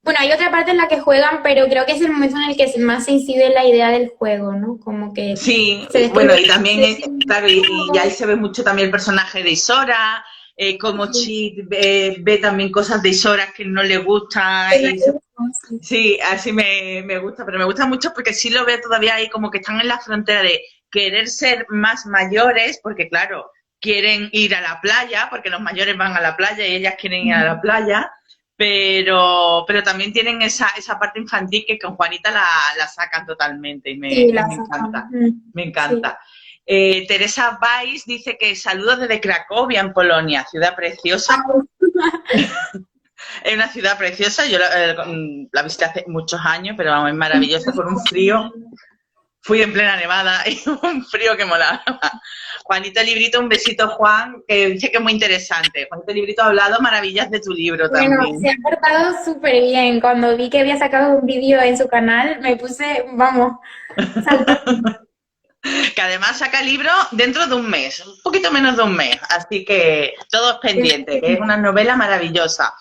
Bueno, hay otra parte en la que juegan, pero creo que es el momento en el que más se incide en la idea del juego, ¿no? Como que sí, se bueno, describe. y también, claro, y ahí se ve mucho también el personaje de Isora, como Chit ve también cosas de Isora que no le gusta y sí, así me gusta, pero me gusta mucho porque sí lo veo todavía ahí como que están en la frontera de querer ser más mayores, porque claro, quieren ir a la playa, porque los mayores van a la playa y ellas quieren ir a la playa, pero también tienen esa parte infantil que con Juanita la sacan totalmente Sí, y la sacan. me Sí. encanta. Teresa Weiss dice que saludos desde Cracovia, en Polonia, ciudad preciosa. Es una ciudad preciosa, yo la visité hace muchos años, pero vamos, es maravillosa, con un frío. Fui en plena nevada y un frío que molaba. Juanito Librito, un besito, Juan, que dice que es muy interesante. Juanito Librito ha hablado maravillas de tu libro Bueno, también. se ha portado súper bien. Cuando vi que había sacado un vídeo en su canal, me puse, vamos, saltando. Que además saca el libro dentro de un mes, un poquito menos de un mes, así que todos pendientes, que es una novela maravillosa.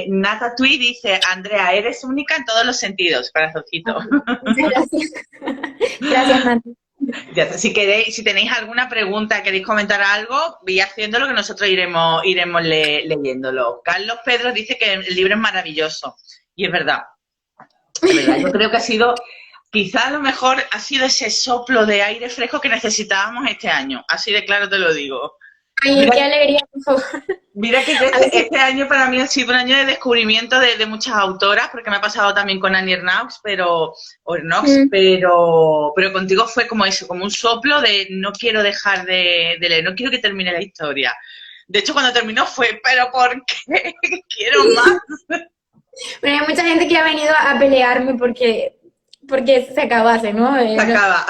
Nata Tui dice, Andrea, eres única en todos los sentidos, corazoncito. Muchas gracias. Gracias, Nati. Ya, si queréis, si tenéis alguna pregunta, queréis comentar algo, voy haciéndolo que nosotros iremos leyéndolo. Carlos Pedro dice que el libro es maravilloso. Y es verdad, es verdad. Yo creo que ha sido, quizá a lo mejor ha sido ese soplo de aire fresco que necesitábamos este año. Así de claro te lo digo. Ay, Mira, qué alegría, por favor. mira que yo A veces, este año para mí ha sido un año de descubrimiento de muchas autoras, porque me ha pasado también con Annie Ernaux, pero contigo fue como eso, como un soplo de no quiero dejar de leer, no quiero que termine la historia. De hecho, cuando terminó fue, pero ¿por qué? Quiero más. pero hay mucha gente que ha venido a pelearme porque se acabase, ¿no? Se acaba.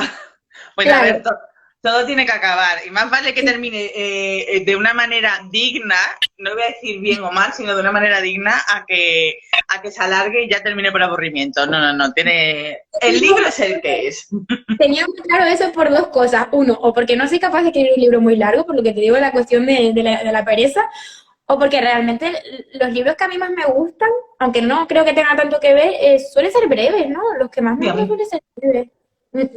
Bueno, a ver, Claro. todo tiene que acabar. Y más vale que Sí. termine de una manera digna, no voy a decir bien o mal, sino de una manera digna a que se alargue y ya termine por aburrimiento. No, no, no. El libro es el que es. Tenía muy claro eso por dos cosas. Uno, o porque no soy capaz de escribir un libro muy largo, por lo que te digo, la cuestión de la pereza, o porque realmente los libros que a mí más me gustan, aunque no creo que tenga tanto que ver, suelen ser breves, ¿no? Los que más me Sí, a gustan mí. suelen ser breves.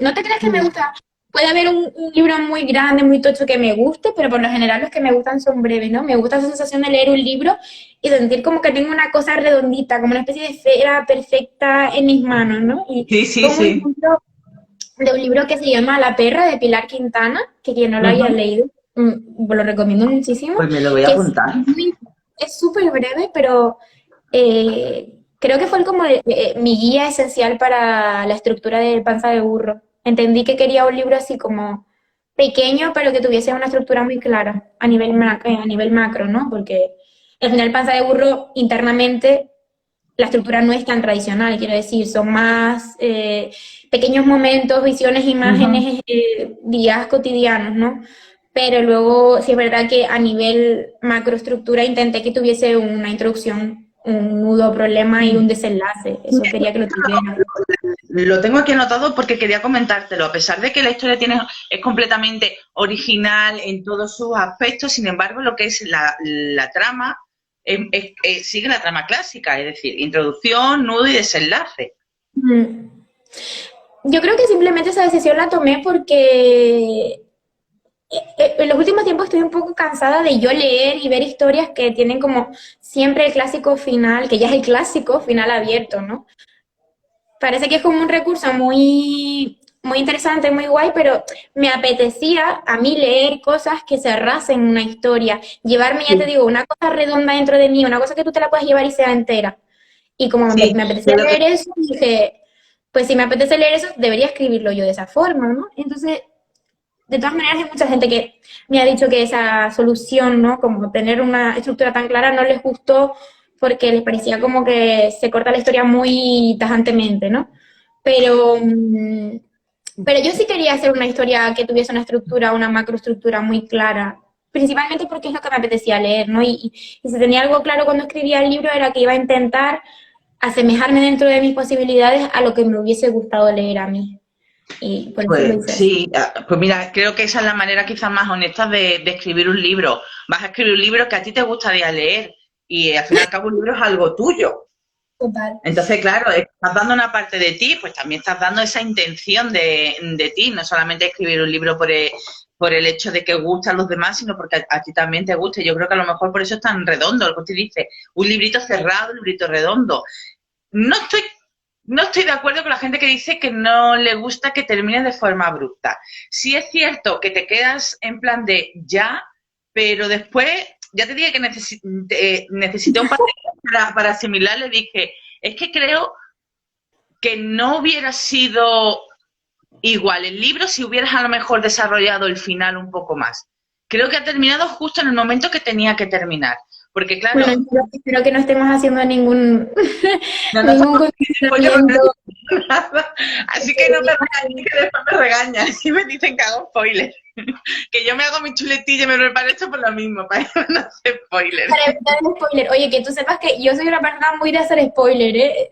No te creas que me gusta. Puede haber un libro muy grande, muy tocho que me guste, pero por lo general los que me gustan son breves, ¿no? Me gusta esa sensación de leer un libro y sentir como que tengo una cosa redondita, como una especie de esfera perfecta en mis manos, ¿no? Y Sí, sí, como un sí. ejemplo de un libro que se llama La perra de Pilar Quintana, que quien no lo haya Ujú. leído, lo recomiendo muchísimo, Pues me lo voy a que apuntar. es súper breve, pero creo que fue como mi guía esencial para la estructura de Panza de Burro. Entendí que quería un libro así como pequeño, pero que tuviese una estructura muy clara a nivel macro, ¿no? Porque al final Panza de Burro internamente la estructura no es tan tradicional, quiero decir, son más pequeños momentos, visiones, Ujú. imágenes, días cotidianos, ¿no? pero luego sí es verdad que a nivel macroestructura intenté que tuviese una introducción, un nudo, problema y un desenlace. Eso quería que lo tuviera. Lo tengo aquí anotado porque quería comentártelo. A pesar de que la historia es completamente original en todos sus aspectos, sin embargo, lo que es la trama sigue la trama clásica, es decir, introducción, nudo y desenlace. Mm. Yo creo que simplemente esa decisión la tomé porque en los últimos tiempos estoy un poco cansada de yo leer y ver historias que tienen como siempre el clásico final, que ya es el clásico final abierto, ¿no? Parece que es como un recurso muy interesante, muy guay, pero me apetecía a mí leer cosas que cerrasen una historia, llevarme, ya te Sí, digo, una cosa redonda dentro de mí, una cosa que tú te la puedas llevar y sea entera. Y como sí. me apetecía leer eso, dije, pues si me apetece leer eso, debería escribirlo yo de esa forma, ¿no? Entonces, de todas maneras, hay mucha gente que me ha dicho que esa solución, ¿no? Como tener una estructura tan clara no les gustó porque les parecía como que se corta la historia muy tajantemente, ¿no? Pero, pero yo sí quería hacer una historia que tuviese una estructura, una macroestructura muy clara, principalmente porque es lo que me apetecía leer, ¿no? Y si tenía algo claro cuando escribía el libro era que iba a intentar asemejarme dentro de mis posibilidades a lo que me hubiese gustado leer a mí. Y por eso lo Pues hice así. sí, pues mira, creo que esa es la manera quizás más honesta de escribir un libro. Vas a escribir un libro que a ti te gustaría leer y al fin y al cabo un libro es algo tuyo. Total. Entonces, claro, estás dando una parte de ti, pues también estás dando esa intención de ti, no solamente escribir un libro por el hecho de que gusta a los demás, sino porque a ti también te gusta. Yo creo que a lo mejor por eso es tan redondo, lo que usted dice, un librito cerrado, un librito redondo. No estoy, no estoy de acuerdo con la gente que dice que no le gusta que termine de forma abrupta. Sí es cierto que te quedas en plan de ya, pero después, ya te dije que necesité un par de días para asimilar, le dije, es que creo que no hubiera sido igual el libro si hubieras a lo mejor desarrollado el final un poco más. Creo que ha terminado justo en el momento que tenía que terminar. Porque Bueno, claro, espero que no estemos haciendo ningún, no nos ningún estamos condicionamiento. nada. Así que no me regañen, que después me regañan y me dicen que hago spoiler. Que yo me hago mi chuletilla y me preparo esto por lo mismo, para no hacer spoiler. Para evitar el spoiler. Oye, que tú sepas que yo soy una persona muy de hacer spoiler, ¿eh?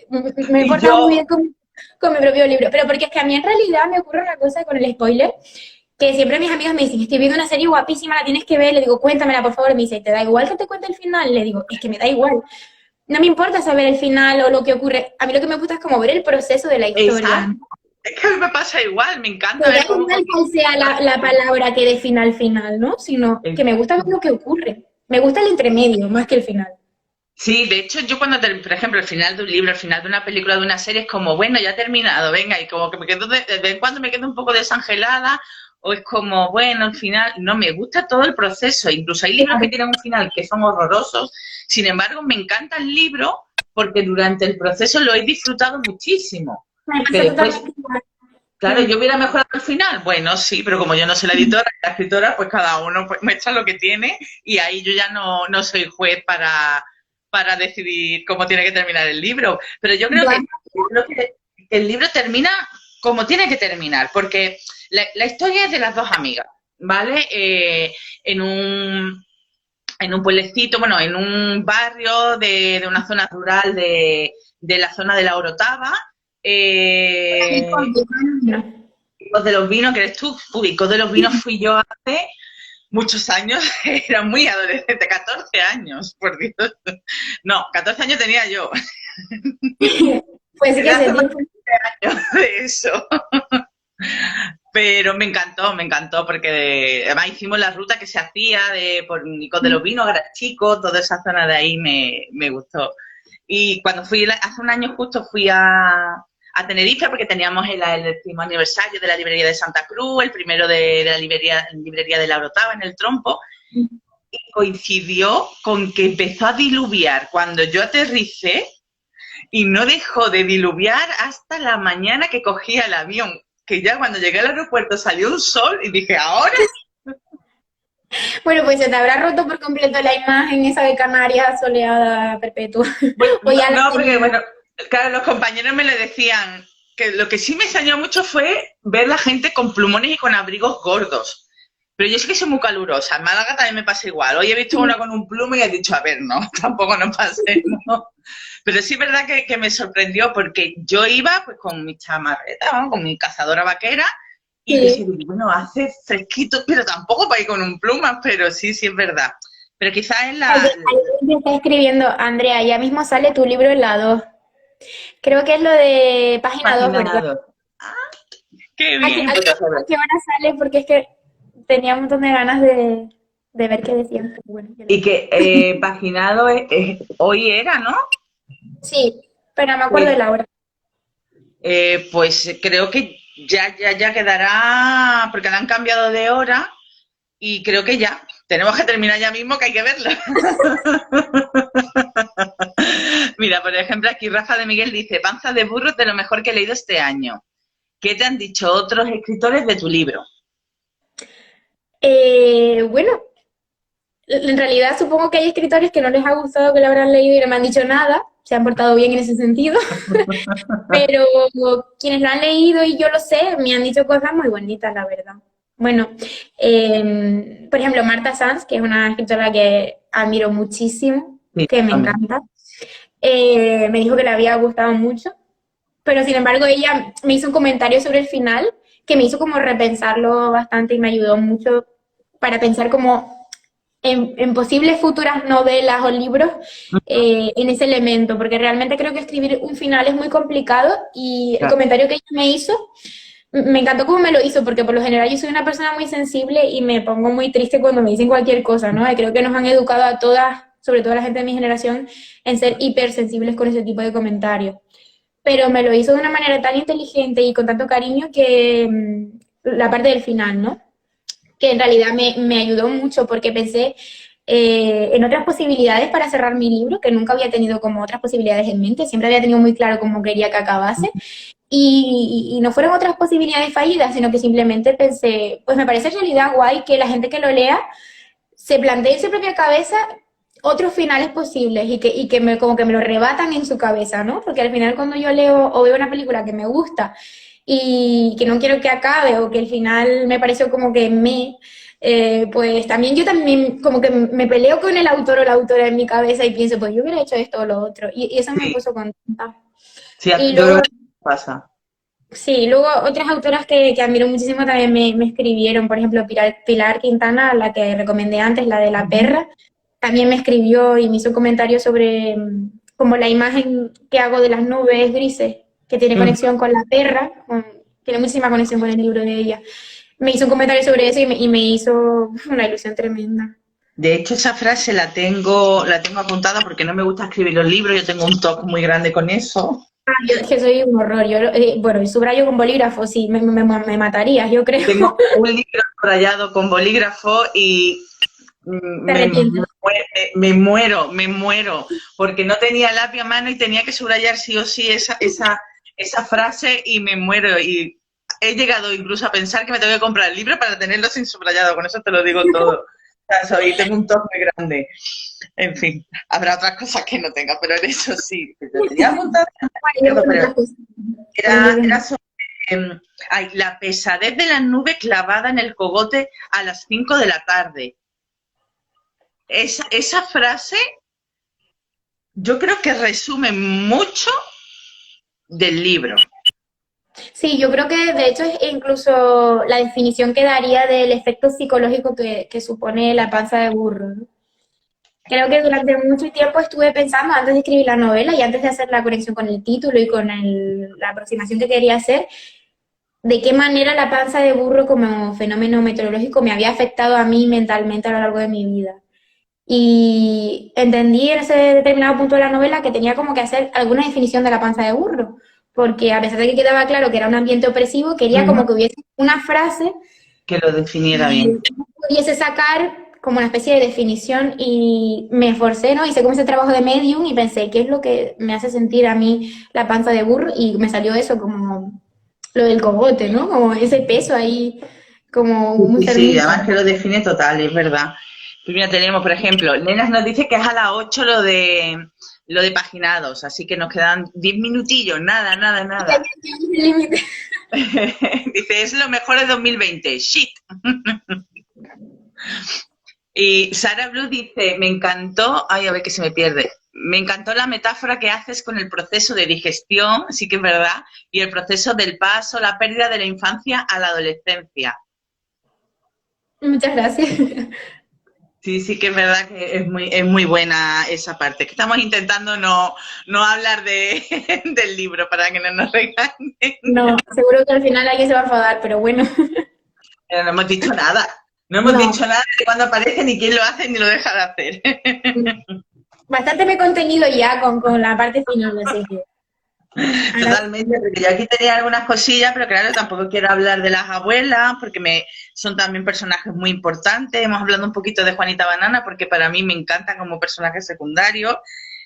Me he Y portado muy bien yo, con mi propio libro. Pero porque es que a mí en realidad me ocurre una cosa con el spoiler, que siempre mis amigos me dicen, estoy viendo una serie guapísima, la tienes que ver. Le digo, cuéntamela, por favor. Me dice, ¿te da igual que te cuente el final? Le digo, es que me da igual. No me importa saber el final o lo que ocurre. A mí lo que me gusta es como ver el proceso de la historia, exacto. ¿no? Es que a mí me pasa igual, me Me encanta da ver cómo... igual cuál sea la palabra que defina el final, ¿no? Sino que me gusta ver lo que ocurre. Me gusta el entremedio más que el final. Sí, de hecho, yo cuando, por ejemplo, el final de un libro, el final de una película, de una serie, es como, bueno, ya ha terminado, venga, y como que me quedo, de vez en cuando me quedo un poco desangelada, o es como, bueno, al final, no, me gusta todo el proceso, incluso hay libros que Claro, tienen un final que son horrorosos, sin embargo, me encanta el libro porque durante el proceso lo he disfrutado muchísimo, me que pasa después, totalmente igual. claro, Mm. yo hubiera mejorado el final, bueno, sí, pero como yo no soy la editora, la escritora, pues cada uno pues, muestra lo que tiene y ahí yo ya no soy juez para decidir cómo tiene que terminar el libro. Pero yo Bueno, creo que el libro termina como tiene que terminar, porque la historia es de las dos amigas, ¿vale? En un pueblecito, bueno, en un barrio de una zona rural de la zona de la Orotava. no. Icos de los Vinos, que eres tú. Uy, Icos de los Vinos fui yo hace muchos años, era muy adolescente, 14 años, por Dios. No, 14 años tenía yo. Pues sí que Era hace hace más tiempo. años de eso. Pero me encantó, porque además hicimos la ruta que se hacía por Icos de los Vinos, Chico, toda esa zona de ahí me gustó. Y cuando fui, hace un año justo fui a Tenerife, porque teníamos el décimo aniversario de la librería de Santa Cruz, el primero de la librería de la Orotava en el Trompo, y coincidió con que empezó a diluviar cuando yo aterricé y no dejó de diluviar hasta la mañana que cogía el avión, que ya cuando llegué al aeropuerto salió un sol y dije, ¿ahora? Bueno, pues se te habrá roto por completo la imagen esa de Canarias soleada perpetua. Bueno, O ya la no, porque tenías. bueno, claro, los compañeros me le decían que lo que sí me extrañó mucho fue ver la gente con plumones y con abrigos gordos. Pero yo sí que soy muy calurosa. En Málaga también me pasa igual. Hoy he visto una con un plumo y he dicho, a ver, no, tampoco nos pase, ¿no? Pero sí es verdad que me sorprendió porque yo iba pues con mi chamarreta, ¿no? Con mi cazadora vaquera y yo sí Sí. digo, bueno, hace fresquito, pero tampoco para ir con un plumas, pero sí, sí es verdad. Pero quizás es Alguien, la... alguien te está escribiendo, Andrea, ya mismo sale tu libro en la 2. Creo que es lo de página 2, ¿verdad? Paginado. Qué ¿A qué, bien, a pues qué- a a saber. qué hora sale? Porque es que tenía un montón de ganas de ver qué decían. Pero bueno, ya lo Y vi. que paginado hoy era, ¿no? Sí, pero no me acuerdo de Pues, la hora. pues creo que ya quedará, porque la han cambiado de hora y creo que ya. Tenemos que terminar ya mismo, que hay que verla. Mira, por ejemplo, aquí Rafa de Miguel dice, Panza de burro es de lo mejor que he leído este año. ¿Qué te han dicho otros escritores de tu libro? Bueno, en realidad supongo que hay escritores que no les ha gustado que lo habrán leído y no me han dicho nada. Se han portado bien en ese sentido. Pero quienes lo han leído y yo lo sé, me han dicho cosas muy bonitas, la verdad. Bueno, por ejemplo, Marta Sanz, que es una escritora que admiro muchísimo, Sí, que me también. encanta, me dijo que le había gustado mucho, pero sin embargo ella me hizo un comentario sobre el final que me hizo como repensarlo bastante y me ayudó mucho para pensar como en posibles futuras novelas o libros en ese elemento, porque realmente creo que escribir un final es muy complicado y el Claro. comentario que ella me hizo, me encantó cómo me lo hizo, porque por lo general yo soy una persona muy sensible y me pongo muy triste cuando me dicen cualquier cosa, ¿no? Y creo que nos han educado a todas, sobre todo a la gente de mi generación, en ser hipersensibles con ese tipo de comentarios. Pero me lo hizo de una manera tan inteligente y con tanto cariño que la parte del final, ¿no? Que en realidad me ayudó mucho porque pensé en otras posibilidades para cerrar mi libro, que nunca había tenido como otras posibilidades en mente, siempre había tenido muy claro cómo quería que acabase, y no fueron otras posibilidades fallidas, sino que simplemente pensé, pues me parece en realidad guay que la gente que lo lea se plantee en su propia cabeza otros finales posibles y que como que me lo rebatan en su cabeza, ¿no? Porque al final cuando yo leo o veo una película que me gusta y que no quiero que acabe o que el final me pareció como que pues también yo también como que me peleo con el autor o la autora en mi cabeza y pienso, pues yo hubiera hecho esto o lo otro. Y eso me Sí, puso contenta. sí, Y yo creo luego, que pasa. sí, luego otras autoras que admiro muchísimo también me escribieron, por ejemplo, Pilar Quintana, la que recomendé antes, la de La Perra, también me escribió y me hizo comentarios sobre como la imagen que hago de las nubes grises, que tiene Ujú. conexión con La Perra, tiene muchísima conexión con el libro de ella. Me hizo un comentario sobre eso y me hizo una ilusión tremenda. De hecho, esa frase la tengo apuntada porque no me gusta escribir los libros, yo tengo un toque muy grande con eso. Yo es que soy un horror. Yo, bueno, y subrayo con bolígrafo, sí, me matarías, yo creo. Tengo un libro rayado con bolígrafo y Te me, arrepientes. me muero, porque no tenía lápiz a mano y tenía que subrayar sí o sí esa frase y me muero. Y he llegado incluso a pensar que me tengo que comprar el libro para tenerlo sin subrayado, con eso te lo digo todo. O sea, tengo un toque muy grande. En fin, habrá otras cosas que no tenga, pero en eso sí. Lo tenía apuntado, no me Bueno, yo acuerdo, con pero otras cosas. Con era, libros era no. sobre la pesadez de la nube clavada en el cogote a las 5 de la tarde. Esa frase yo creo que resume mucho del libro. Sí, yo creo que de hecho es incluso la definición que daría del efecto psicológico que supone la panza de burro, ¿no? Creo que durante mucho tiempo estuve pensando, antes de escribir la novela y antes de hacer la conexión con el título y con la aproximación que quería hacer, de qué manera la panza de burro como fenómeno meteorológico me había afectado a mí mentalmente a lo largo de mi vida. Y entendí en ese determinado punto de la novela que tenía como que hacer alguna definición de la panza de burro, porque a pesar de que quedaba claro que era un ambiente opresivo, quería como Ujú. que hubiese una frase Que lo definiera bien. y pudiese sacar como una especie de definición y me esforcé, ¿no? Hice como ese trabajo de medium y pensé, ¿qué es lo que me hace sentir a mí la panza de burro? Y me salió eso como lo del cogote, ¿no? Como ese peso ahí, como Sí, muy sí, sí, cernido. además que lo define total, es verdad. Pues mira, tenemos, por ejemplo, Nenas nos dice que es a las 8 lo de paginados, así que nos quedan 10 minutillos, nada, nada, Ya nada. llegamos al límite. Dice, es lo mejor de 2020. Shit. Y Sara Blue dice, me encantó, ay, a ver que se me pierde, me encantó la metáfora que haces con el proceso de digestión, sí que es verdad, y el proceso del paso, la pérdida de la infancia a la adolescencia. Muchas gracias. Sí, sí que es verdad que es muy buena esa parte. Que estamos intentando no hablar del libro para que no nos regañen. No, seguro que al final alguien se va a enfadar, pero bueno. Pero no hemos dicho nada. No hemos No, dicho nada de cuándo aparece, ni quién lo hace, ni lo deja de hacer. bastante me he contenido ya con la parte final, así que ahora Totalmente, porque yo aquí tenía algunas cosillas, pero claro, tampoco quiero hablar de las abuelas, porque son también personajes muy importantes. Hemos hablado un poquito de Juanita Banana, porque para mí me encantan como personaje secundario.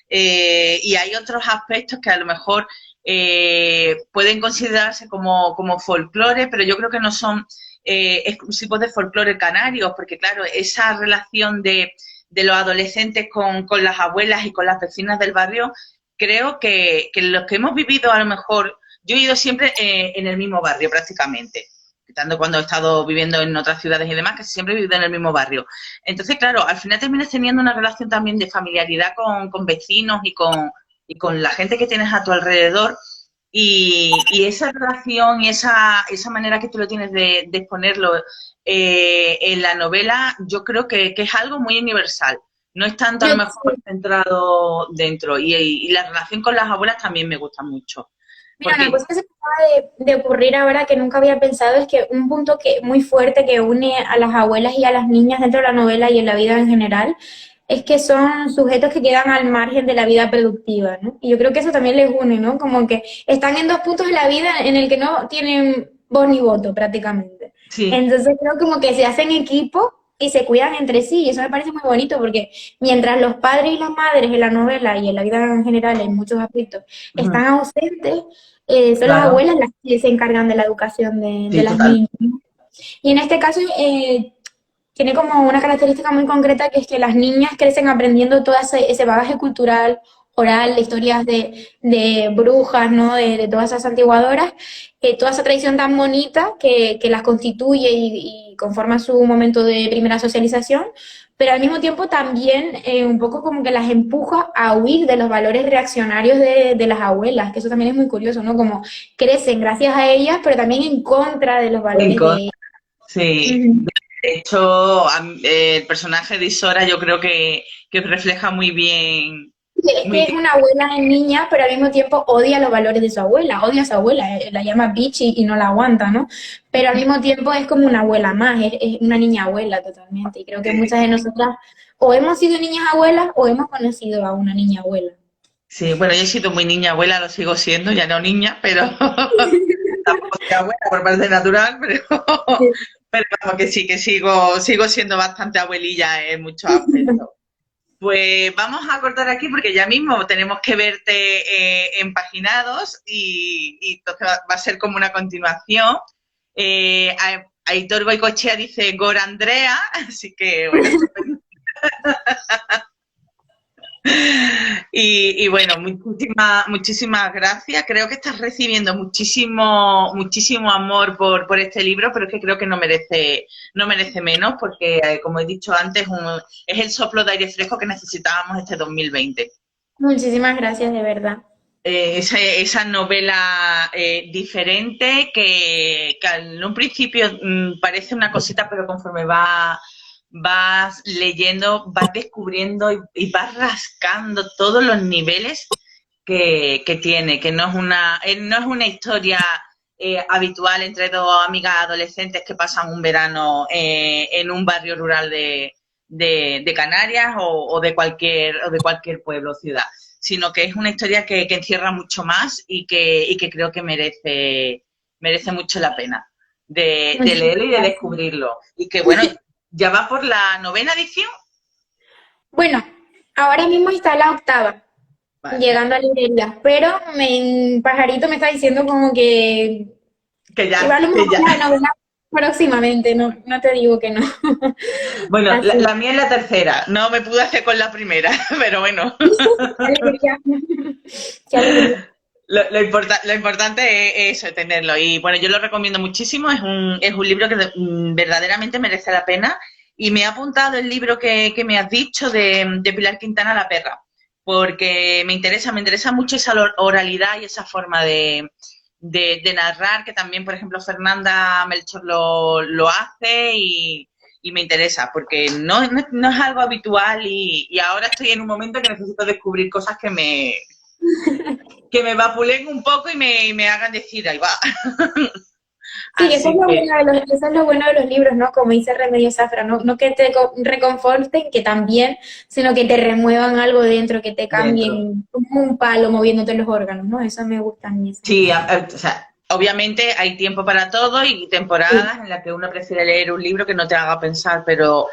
Y hay otros aspectos que a lo mejor pueden considerarse como folclore, pero yo creo que no son exclusivos de folclore canarios, porque claro, esa relación de los adolescentes con las abuelas y con las vecinas del barrio, creo que los que hemos vivido a lo mejor, yo he ido siempre en el mismo barrio prácticamente, quitando cuando he estado viviendo en otras ciudades y demás, que siempre he vivido en el mismo barrio. Entonces, claro, al final terminas teniendo una relación también de familiaridad con vecinos y con la gente que tienes a tu alrededor. Y esa relación y esa manera que tú lo tienes de exponerlo en la novela, yo creo que es algo muy universal. No es tanto a lo mejor sí. centrado dentro. Y la relación con las abuelas también me gusta mucho. Mira, una Porque, cosa que se me acaba de ocurrir ahora que nunca había pensado es que un punto que muy fuerte que une a las abuelas y a las niñas dentro de la novela y en la vida en general es que son sujetos que quedan al margen de la vida productiva, ¿no? Y yo creo que eso también les une, ¿no? Como que están en dos puntos de la vida en el que no tienen voz ni voto prácticamente. sí, Entonces creo como que se hacen equipo y se cuidan entre sí y eso me parece muy bonito porque mientras los padres y las madres en la novela y en la vida en general en muchos aspectos están ausentes, son las claro, abuelas las que se encargan de la educación de sí, las total. niñas, ¿no? Y en este caso tiene como una característica muy concreta que es que las niñas crecen aprendiendo todo ese bagaje cultural, oral, de historias de brujas, ¿no? De todas esas antiguadoras, toda esa tradición tan bonita que las constituye y conforma su momento de primera socialización, pero al mismo tiempo también un poco como que las empuja a huir de los valores reaccionarios de las abuelas, que eso también es muy curioso, ¿no? Como crecen gracias a ellas, pero también en contra de los En valores de contra. ellas. Sí, Ujú. de hecho, el personaje de Isora yo creo que refleja Es muy que es bien, una abuela en niña, pero al mismo tiempo odia los valores de su abuela, odia a su abuela, la llama bitch y no la aguanta, ¿no? Pero al mismo tiempo es como una abuela más, es una niña abuela totalmente. Y creo que muchas de nosotras o hemos sido niñas abuelas o hemos conocido a una niña abuela. sí, bueno, yo he sido muy niña abuela, lo sigo siendo, ya no niña, pero tampoco soy abuela por parte natural, pero, Sí. pero vamos que sí, que sigo siendo bastante abuelilla en muchos aspectos. Pues vamos a cortar aquí porque ya mismo tenemos que verte empaginados y entonces va a ser como una continuación. Aitor Goicoechea dice Gor Andrea, así que bueno, estupendo. Y bueno, muchísimas gracias. Creo que estás recibiendo muchísimo amor por este libro, pero es que creo que no merece menos porque, como he dicho antes, es el soplo de aire fresco que necesitábamos este 2020. Muchísimas gracias, de verdad. Esa novela diferente que en un principio parece una cosita, pero conforme vas leyendo, vas descubriendo y vas rascando todos los niveles que tiene, que no es una historia habitual entre dos amigas adolescentes que pasan un verano en un barrio rural de Canarias o de cualquier pueblo o ciudad, sino que es una historia que encierra mucho más y que creo que merece mucho la pena de Muchísimas leerlo y de gracias. descubrirlo. Y que bueno, ya va por la novena edición. Bueno, ahora mismo está la octava, Vale, llegando a librería, pero Pajarito me está diciendo como que va a lo que mejor ya. la novela próximamente, no, no te digo que no. Bueno, Así, la mía es la tercera, no me pude hacer con la primera, pero bueno. qué alegría, qué alegría. Lo importante es eso, tenerlo. Y bueno, yo lo recomiendo muchísimo. Es un libro que verdaderamente merece la pena y me he apuntado el libro que me has dicho de Pilar Quintana, La perra, porque me interesa mucho esa oralidad y esa forma de narrar, que también, por ejemplo, Fernanda Melchor lo hace y me interesa, porque no es algo habitual y ahora estoy en un momento que necesito descubrir cosas que me vapulen un poco y me hagan decir, ahí va. Sí, eso es Así lo que, bueno de eso es lo bueno de los libros, ¿no? Como dice Remedios Zafra, no que te reconforten, que también, sino que te remuevan algo dentro, que te dentro. cambien como un palo moviéndote los órganos, ¿no? Eso me gusta a mí. Eso me Sí, gusta. o sea, obviamente hay tiempo para todo y Sí, temporadas en las que uno prefiere leer un libro que no te haga pensar, pero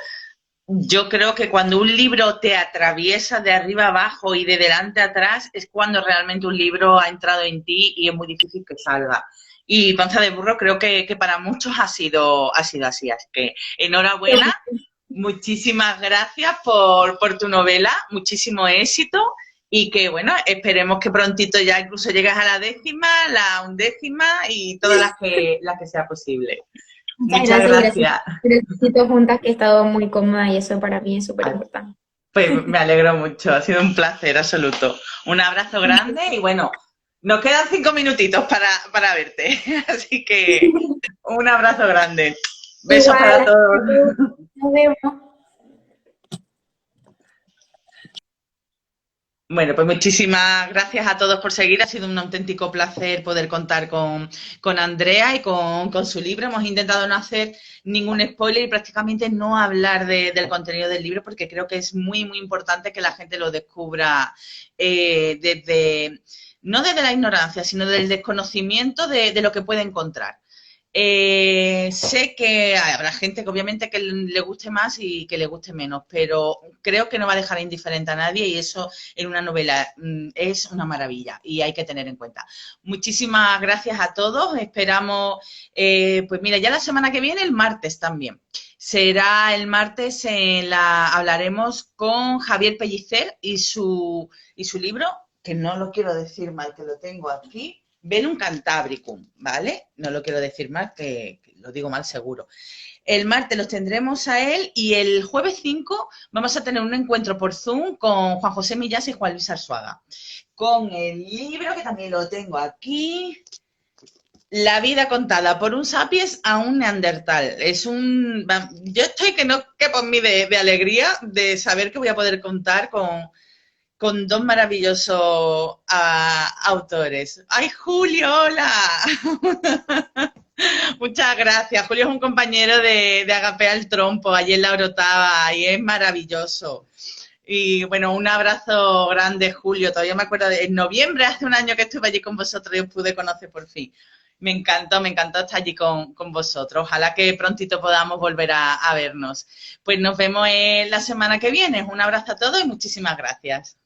yo creo que cuando un libro te atraviesa de arriba abajo y de delante a atrás es cuando realmente un libro ha entrado en ti y es muy difícil que salga. Y Panza de Burro creo que para muchos ha sido así. Así que enhorabuena, muchísimas gracias por tu novela, muchísimo éxito y que, bueno, esperemos que prontito ya incluso llegues a la 10ª, la 11ª y todas las que sea posible. muchas Muchas gracias y gracias gracias. por el éxito juntas, que he estado muy cómoda y eso para mí es súper Ah, importante. pues me alegro mucho, ha sido un placer absoluto. Un abrazo grande y bueno, nos quedan 5 minutitos para verte. Así que un abrazo grande. Besos Igual, para hasta todos. luego. Nos vemos. Bueno, pues muchísimas gracias a todos por seguir. Ha sido un auténtico placer poder contar con Andrea y con su libro. Hemos intentado no hacer ningún spoiler y prácticamente no hablar del contenido del libro porque creo que es muy, muy importante que la gente lo descubra desde, no desde la ignorancia, sino del desconocimiento de lo que puede encontrar. Sé que habrá gente que obviamente que le guste más y que le guste menos, pero creo que no va a dejar indiferente a nadie y eso en una novela es una maravilla y hay que tener en cuenta. Muchísimas gracias a todos. Esperamos, pues mira, ya la semana que viene, el martes también. Será el martes hablaremos con Javier Pellicer y su libro, que no lo quiero decir mal, que lo tengo aquí. Velum Cantabricum, ¿vale? No lo quiero decir mal, que lo digo mal seguro. El martes los tendremos a él y el jueves 5 vamos a tener un encuentro por Zoom con Juan José Millás y Juan Luis Arzuaga. Con el libro, que también lo tengo aquí, La vida contada por un sapiens a un neandertal. Yo estoy que no que por mí de alegría de saber que voy a poder contar con dos maravillosos autores. ¡Ay, Julio, hola! Muchas gracias. Julio es un compañero de Agapea el Trompo, allí en la Orotava, y es maravilloso. Y bueno, un abrazo grande, Julio. Todavía me acuerdo en noviembre, hace un año que estuve allí con vosotros y os pude conocer por fin. Me encantó estar allí con vosotros. Ojalá que prontito podamos volver a vernos. Pues nos vemos la semana que viene. Un abrazo a todos y muchísimas gracias.